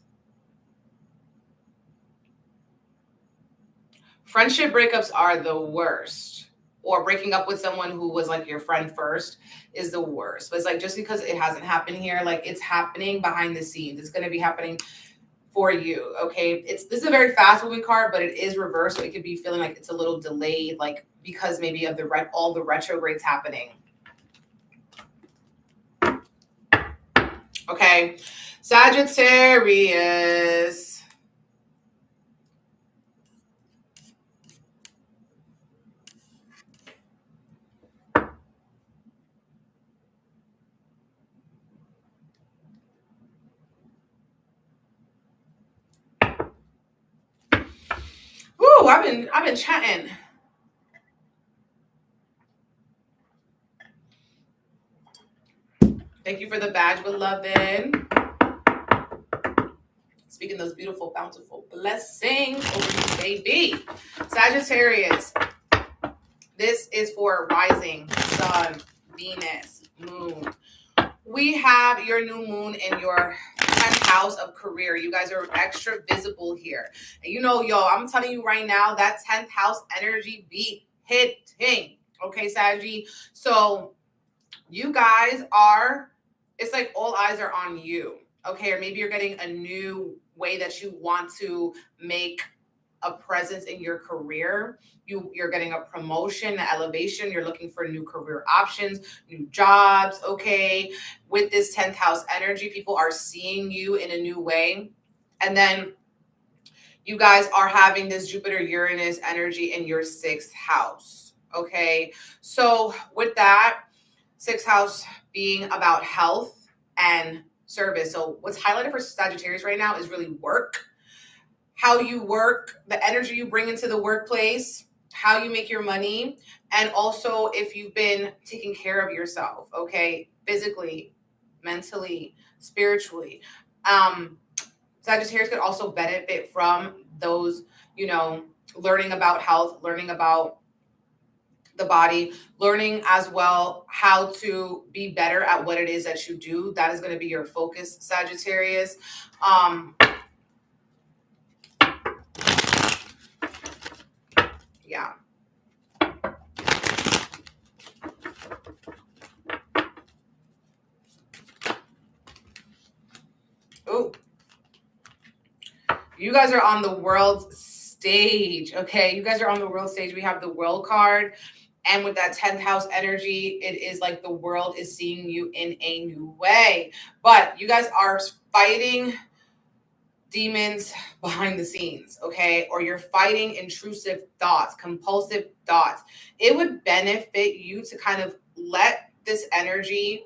Friendship breakups are the worst. Or breaking up with someone who was like your friend first is the worst. But it's like, just because it hasn't happened here, like it's happening behind the scenes. It's going to be happening for you. Okay. This is a very fast moving card, but it is reversed. So it could be feeling like it's a little delayed, like because maybe of all the retrogrades happening. Okay. Sagittarius. Ooh, I've been chatting. Thank you for the badge, beloved. Speaking those beautiful, bountiful blessings over you, baby. Sagittarius. This is for rising, sun, Venus, moon. We have your new moon in your 10th house of career. You guys are extra visible here. And you know, yo, I'm telling you right now, that 10th house energy be hitting. Okay, Saggy? So you guys are, it's like all eyes are on you. Okay, or maybe you're getting a new way that you want to make a presence in your career. You're getting a promotion, an elevation. You're looking for new career options, new jobs. Okay. With this 10th house energy, people are seeing you in a new way. And then you guys are having this Jupiter Uranus energy in your 6th house. Okay. So with that, 6th house being about health and service. So what's highlighted for Sagittarius right now is really work. How you work, the energy you bring into the workplace, how you make your money, and also if you've been taking care of yourself, okay, physically, mentally, spiritually. Sagittarius could also benefit from those, you know, learning about health, learning about the body, learning as well how to be better at what it is that you do. That is going to be your focus, Sagittarius. Yeah. Oh, you guys are on the world stage. Okay. You guys are on the world stage. We have the world card. And with that 10th house energy, it is like the world is seeing you in a new way. But you guys are fighting demons behind the scenes, okay? Or you're fighting intrusive thoughts, compulsive thoughts. It would benefit you to kind of let this energy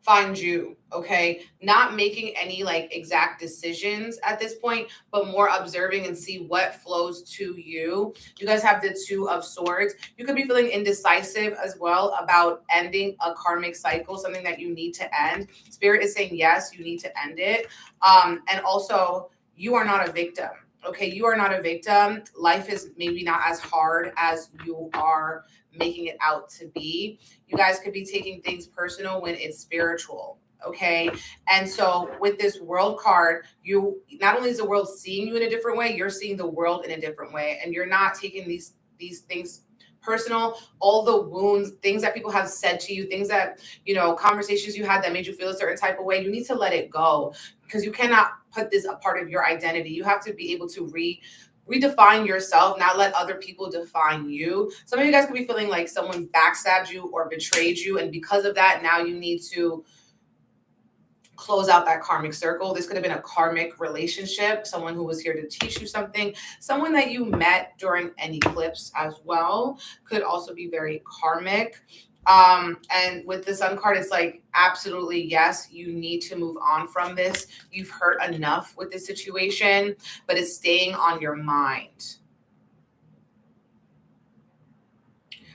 find you, okay? Not making any like exact decisions at this point, but more observing and see what flows to you. You guys have the 2 of Swords. You could be feeling indecisive as well about ending a karmic cycle, something that you need to end. Spirit is saying, yes, you need to end it. And also, you are not a victim. Okay, you are not a victim. Life is maybe not as hard as you are making it out to be. You guys could be taking things personal when it's spiritual. Okay. And so with this world card, you not only is the world seeing you in a different way, you're seeing the world in a different way. And you're not taking these things personal. All the wounds, things that people have said to you, things that, you know, conversations you had that made you feel a certain type of way, you need to let it go, because you cannot put this a part of your identity. You have to be able to redefine yourself, not let other people define you. Some of you guys could be feeling like someone backstabbed you or betrayed you, and because of that, now you need to close out that karmic circle. This could have been a karmic relationship, someone who was here to teach you something, someone that you met during an eclipse as well, could also be very karmic. And with the Sun card, it's like, absolutely, yes, you need to move on from this. You've hurt enough with this situation, but it's staying on your mind.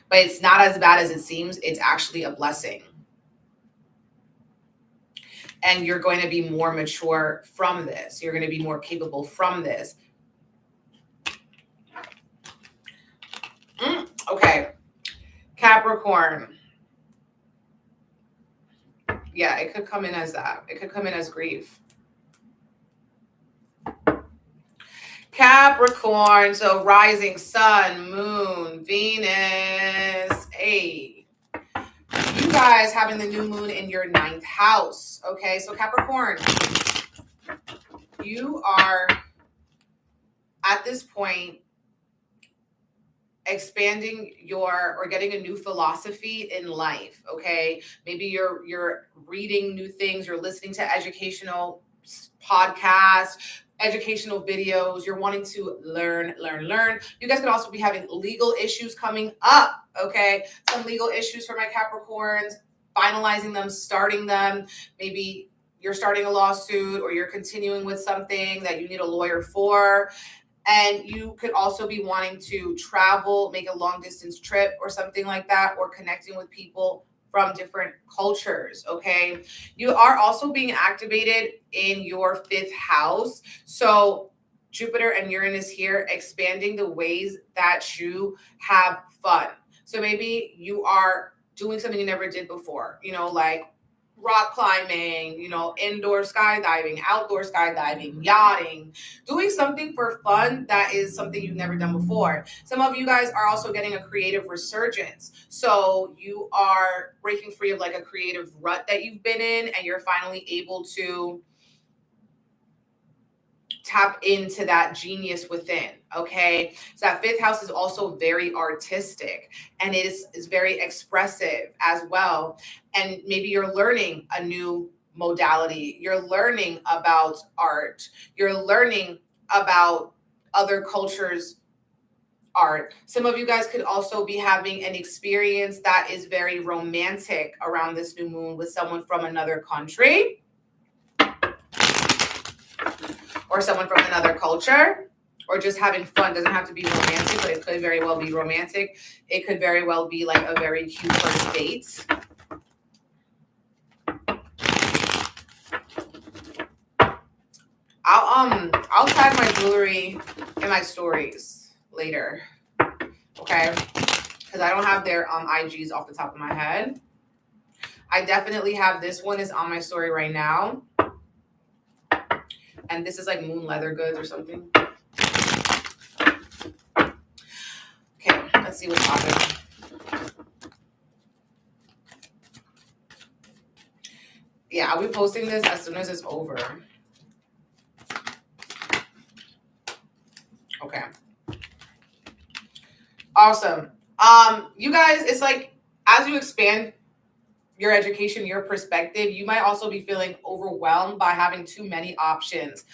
But it's not as bad as it seems. It's actually a blessing. And you're going to be more mature from this. You're going to be more capable from this. Okay. Capricorn. Yeah, it could come in as that. It could come in as grief. Capricorn, so rising, sun, moon, Venus. Hey, you guys having the new moon in your 9th house. Okay, so Capricorn, you are at this point expanding your or getting a new philosophy in life. Okay, maybe you're reading new things, you're listening to educational podcasts, educational videos, you're wanting to learn. You guys could also be having legal issues coming up. Okay, some legal issues for my Capricorns, finalizing them, starting them. Maybe you're starting a lawsuit or you're continuing with something that you need a lawyer for. And you could also be wanting to travel, make a long distance trip or something like that, or connecting with people from different cultures. Okay. You are also being activated in your 5th house. So Jupiter and Uranus here, expanding the ways that you have fun. So maybe you are doing something you never did before, like rock climbing, indoor skydiving, outdoor skydiving, yachting, doing something for fun that is something you've never done before. Some of you guys are also getting a creative resurgence. So you are breaking free of like a creative rut that you've been in, and you're finally able to tap into that genius within. Okay, so that 5th house is also very artistic, and it is very expressive as well. And maybe you're learning a new modality, you're learning about art, you're learning about other cultures' art. Some of you guys could also be having an experience that is very romantic around this new moon with someone from another country or someone from another culture, or just having fun. Doesn't have to be romantic, but it could very well be romantic. It could very well be like a very cute first date. I'll tag my jewelry in my stories later, okay? Because I don't have their IGs off the top of my head. I definitely have this one is on my story right now. And this is like moon leather goods or something. Okay, let's see what's happening. Yeah, I'll be posting this as soon as it's over. Okay. Awesome. You guys, it's like as you expand your education, your perspective, you might also be feeling overwhelmed by having too many options,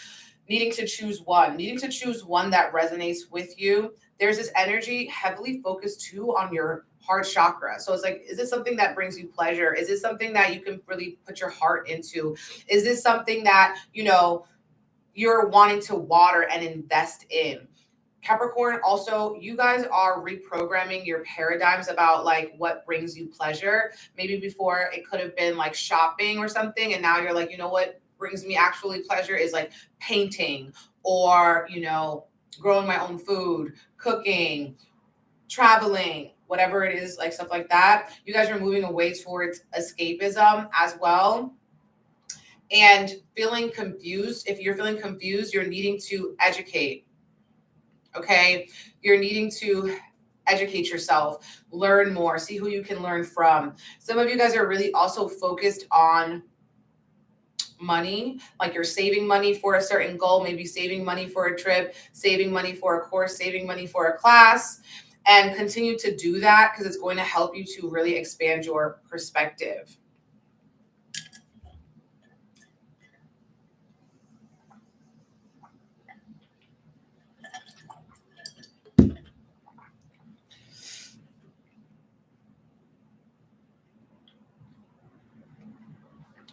needing to choose one that resonates with you. There's this energy heavily focused too on your heart chakra. So it's like, is this something that brings you pleasure? Is this something that you can really put your heart into? Is this something that, you're wanting to water and invest in? Capricorn, also, you guys are reprogramming your paradigms about like what brings you pleasure. Maybe before it could have been like shopping or something. And now you're like, what brings me actually pleasure is like painting or, growing my own food, cooking, traveling, whatever it is, like stuff like that. You guys are moving away towards escapism as well. And feeling confused. If you're feeling confused, you're needing to educate. Okay, you're needing to educate yourself, learn more, see who you can learn from. Some of you guys are really also focused on money, like you're saving money for a certain goal, maybe saving money for a trip, saving money for a course, saving money for a class, and continue to do that because it's going to help you to really expand your perspective.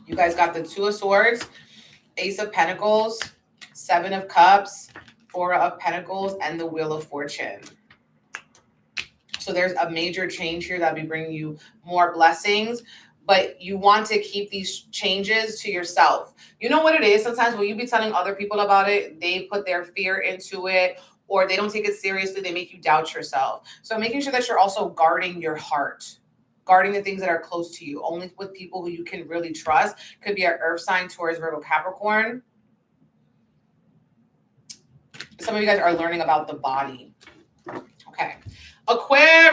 You guys got the 2 of Swords, Ace of Pentacles, 7 of Cups, 4 of Pentacles, and the Wheel of Fortune. So there's a major change here that'll be bringing you more blessings, but you want to keep these changes to yourself. You know what it is? Sometimes when you be telling other people about it, they put their fear into it, or they don't take it seriously. They make you doubt yourself. So making sure that you're also guarding your heart, guarding the things that are close to you, only with people who you can really trust. Could be an earth sign, Taurus, Virgo, Capricorn. Some of you guys are learning about the body. Okay. Aquarius.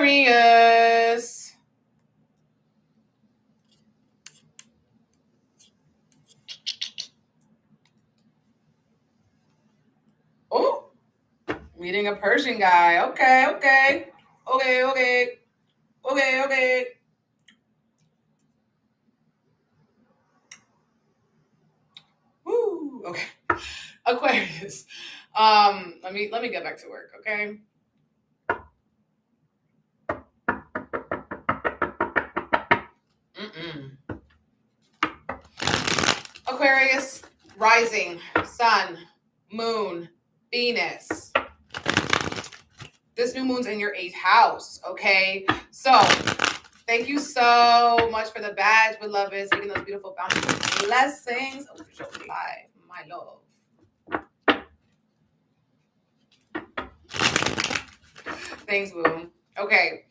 Oh, meeting a Persian guy. Okay. Woo. Okay. Aquarius. Let me get back to work, okay? Aquarius, rising, sun, moon, Venus. This new moon's in your 8th house, okay? So thank you so much for the badge, beloveds, making those beautiful bountiful blessings. Oh, show me my love. Thanks, Boom. Okay.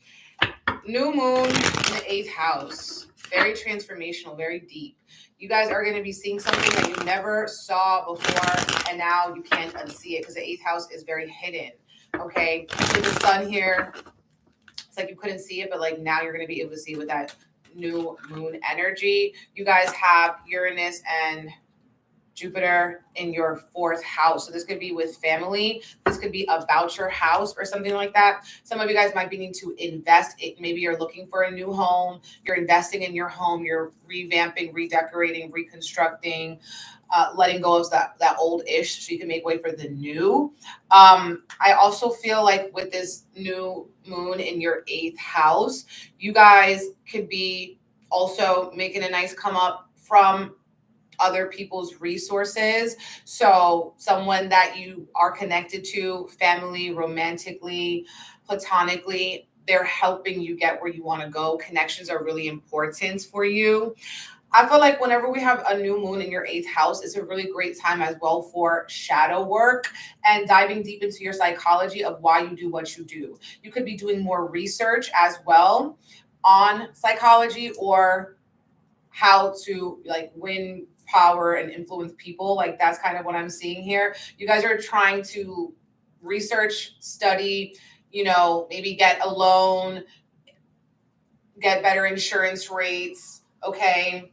New moon in the 8th house. Very transformational, very deep. You guys are going to be seeing something that you never saw before, and now you can't unsee it because the 8th house is very hidden. Okay. With the sun here, it's like you couldn't see it, but like now you're going to be able to see with that new moon energy. You guys have Uranus and Jupiter in your 4th house. So this could be with family. This could be about your house or something like that. Some of you guys might be needing to invest. Maybe you're looking for a new home. You're investing in your home. You're revamping, redecorating, reconstructing, letting go of that old-ish so you can make way for the new. I also feel like with this new moon in your 8th house, you guys could be also making a nice come up from other people's resources. So someone that you are connected to, family, romantically, platonically, they're helping you get where you want to go. Connections are really important for you. I feel like whenever we have a new moon in your 8th house, it's a really great time as well for shadow work and diving deep into your psychology of why you do what you do. You could be doing more research as well on psychology or how to like win power and influence people. Like that's kind of what I'm seeing here. You guys are trying to research, study, maybe get a loan, get better insurance rates, okay?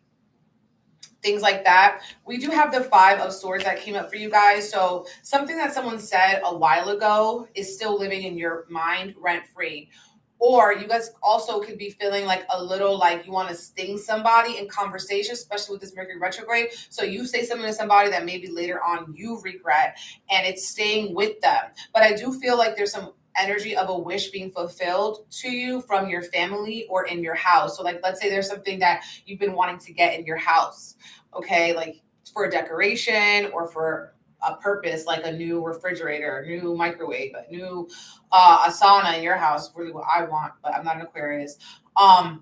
Things like that. We do have the 5 of Swords that came up for you guys. So something that someone said a while ago is still living in your mind rent-free. Or you guys also could be feeling like a little like you want to sting somebody in conversation, especially with this Mercury retrograde. So you say something to somebody that maybe later on you regret and it's staying with them. But I do feel like there's some energy of a wish being fulfilled to you from your family or in your house. So like, let's say there's something that you've been wanting to get in your house, okay? Like for a decoration or for a purpose, like a new refrigerator, a new microwave, a new a sauna in your house, really what I want, but I'm not an Aquarius.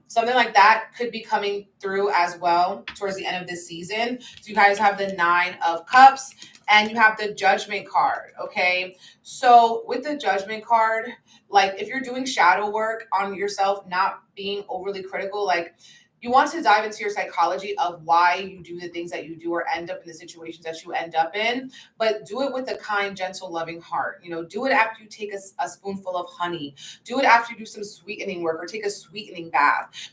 Something like that could be coming through as well towards the end of this season. So you guys have the 9 of Cups and you have the Judgment card, okay? So with the Judgment card, like if you're doing shadow work on yourself, not being overly critical, like you want to dive into your psychology of why you do the things that you do or end up in the situations that you end up in, but do it with a kind, gentle, loving heart. Do it after you take a spoonful of honey. Do it after you do some sweetening work or take a sweetening bath,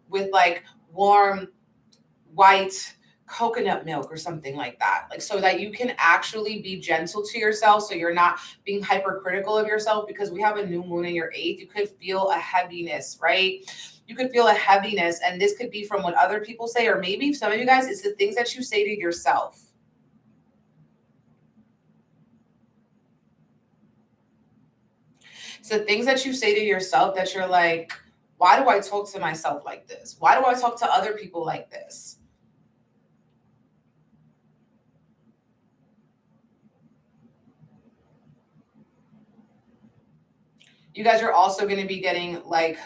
with like warm, white coconut milk or something like that, like so that you can actually be gentle to yourself, so you're not being hypercritical of yourself. Because we have a new moon in your 8th, you could feel a heaviness, right? You could feel a heaviness, and this could be from what other people say, or maybe some of you guys, it's the things that you say to yourself. It's the things that you say to yourself that you're like, why do I talk to myself like this? Why do I talk to other people like this? You guys are also going to be getting like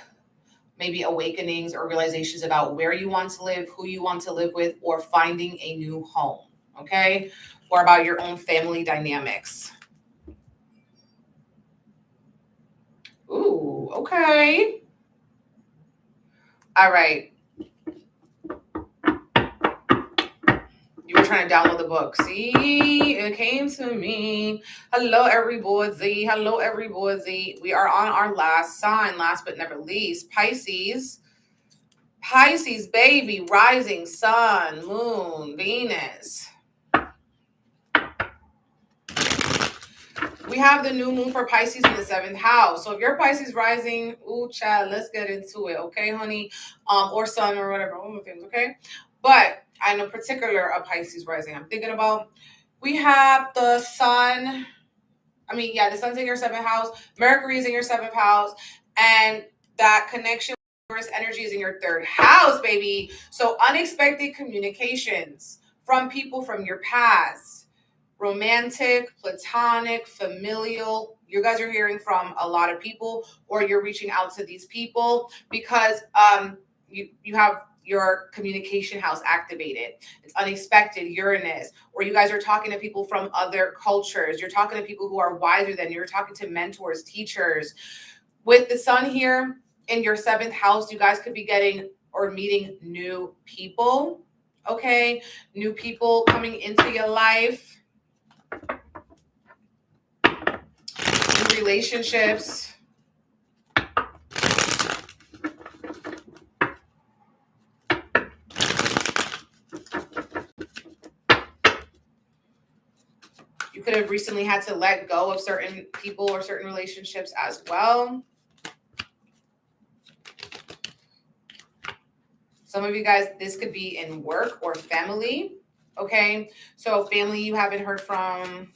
maybe awakenings or realizations about where you want to live, who you want to live with, or finding a new home, okay? Or about your own family dynamics. Ooh, okay. All right. You were trying trying to download the book. See, it came to me. Hello, 𝐕𝐫𝐨𝐽𝐻. Hello, 𝐕𝐫𝐨𝐽𝐻. We are on our last sign, last but never least, Pisces. Pisces, baby, rising sun, moon, Venus. We have the new moon for Pisces in the 7th house. So if you're Pisces rising, ooh, child, let's get into it, okay, honey? Or sun or whatever, all the things, okay? But I know particular a Pisces rising I'm thinking about. We have the sun. The sun's in your 7th house. Mercury is in your 7th house. And that connection with Taurus energy is in your 3rd house, baby. So unexpected communications from people from your past. Romantic, platonic, familial. You guys are hearing from a lot of people, or you're reaching out to these people because you have your communication house activated. It's unexpected, Uranus, or you guys are talking to people from other cultures. You're talking to people who are wiser than you. You're talking to mentors, teachers. With the sun here in your 7th house, you guys could be getting or meeting new people, okay? New people coming into your life. New relationships. You could have recently had to let go of certain people or certain relationships as well. Some of you guys, this could be in work or family, okay? So family you haven't heard from,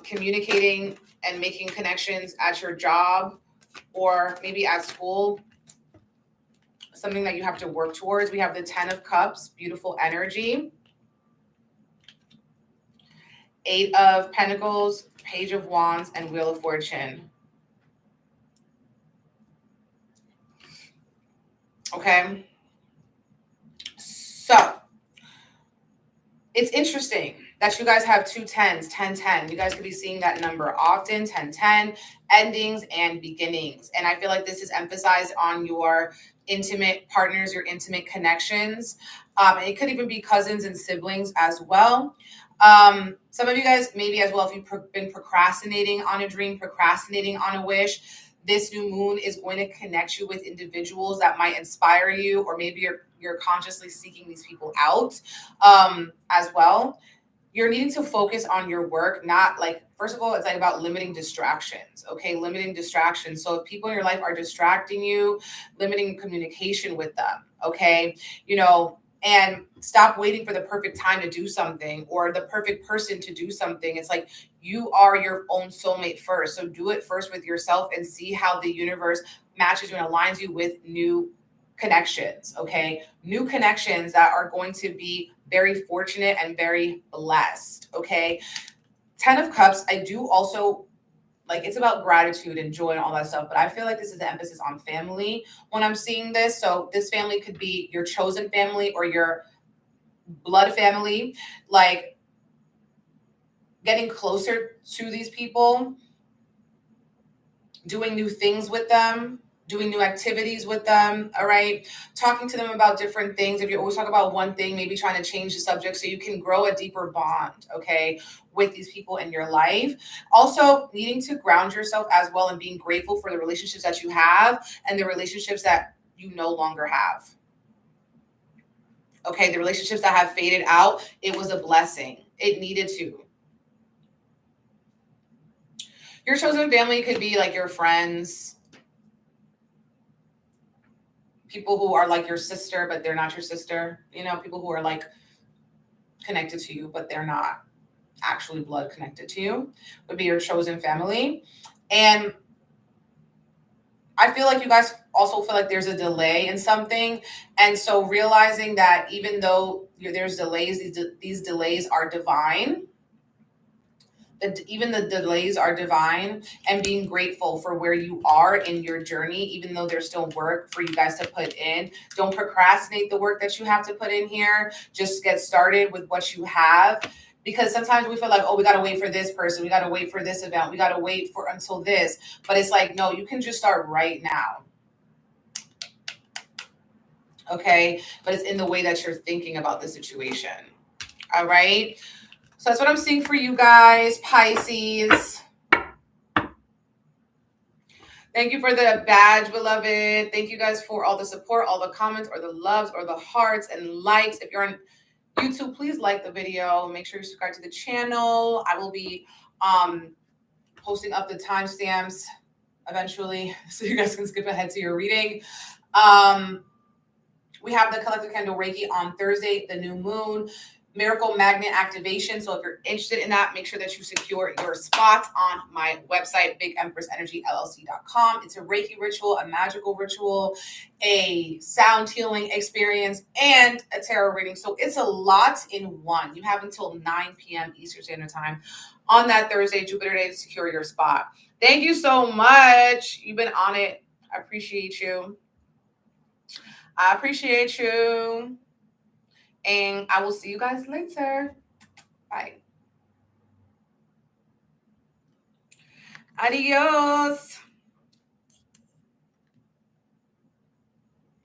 communicating and making connections at your job or maybe at school, something that you have to work towards. We have the 10 of Cups, beautiful energy. 8 of Pentacles, Page of Wands, and Wheel of Fortune. Okay. So it's interesting that you guys have 2 10s, 10 10. You guys could be seeing that number often, 10 10, endings and beginnings. And I feel like this is emphasized on your intimate partners, your intimate connections. And it could even be cousins and siblings as well. Some of you guys, maybe as well, if you've been procrastinating on a dream, procrastinating on a wish, this new moon is going to connect you with individuals that might inspire you, or maybe you're consciously seeking these people out as well. You're needing to focus on your work, not like, first of all, it's like about limiting distractions, okay? Limiting distractions. So if people in your life are distracting you, limiting communication with them, okay? And stop waiting for the perfect time to do something or the perfect person to do something. It's like you are your own soulmate first. So do it first with yourself and see how the universe matches you and aligns you with new connections, okay? New connections that are going to be very fortunate and very blessed, okay? 10 of Cups, I do also, like, it's about gratitude and joy and all that stuff, but I feel like this is the emphasis on family when I'm seeing this. So this family could be your chosen family or your blood family, like getting closer to these people, doing new things with them, doing new activities with them, all right? Talking to them about different things. If you always talk about one thing, maybe trying to change the subject so you can grow a deeper bond, okay, with these people in your life. Also, needing to ground yourself as well and being grateful for the relationships that you have and the relationships that you no longer have. Okay, the relationships that have faded out, it was a blessing. It needed to. Your chosen family could be like your friends, people who are like your sister, but they're not your sister. People who are like connected to you, but they're not actually blood connected to you, would be your chosen family. And I feel like you guys also feel like there's a delay in something. And so realizing that even though there's delays, these delays are divine. Even the delays are divine, and being grateful for where you are in your journey, even though there's still work for you guys to put in. Don't procrastinate the work that you have to put in here. Just get started with what you have, because sometimes we feel like, oh, we got to wait for this person. We got to wait for this event. We got to wait for until this. But it's like, no, you can just start right now. okay? But it's in the way that you're thinking about the situation. All right? So that's what I'm seeing for you guys, Pisces. Thank you for the badge, beloved. Thank you guys for all the support, all the comments, or the loves, or the hearts and likes. If you're on YouTube, please like the video. Make sure you subscribe to the channel. I will be posting up the timestamps eventually, so you guys can skip ahead to your reading. We have the collective candle Reiki on Thursday, the new moon. Miracle magnet activation. So if you're interested in that, make sure that you secure your spot on my website, BigEmpressEnergyLLC.com. It's a Reiki ritual, a magical ritual, a sound healing experience, and a tarot reading. So it's a lot in one. You have until 9 p.m. Eastern Standard Time on that Thursday, Jupiter Day, to secure your spot. Thank you so much. You've been on it. I appreciate you. I appreciate you. And I will see you guys later. Bye. Adios.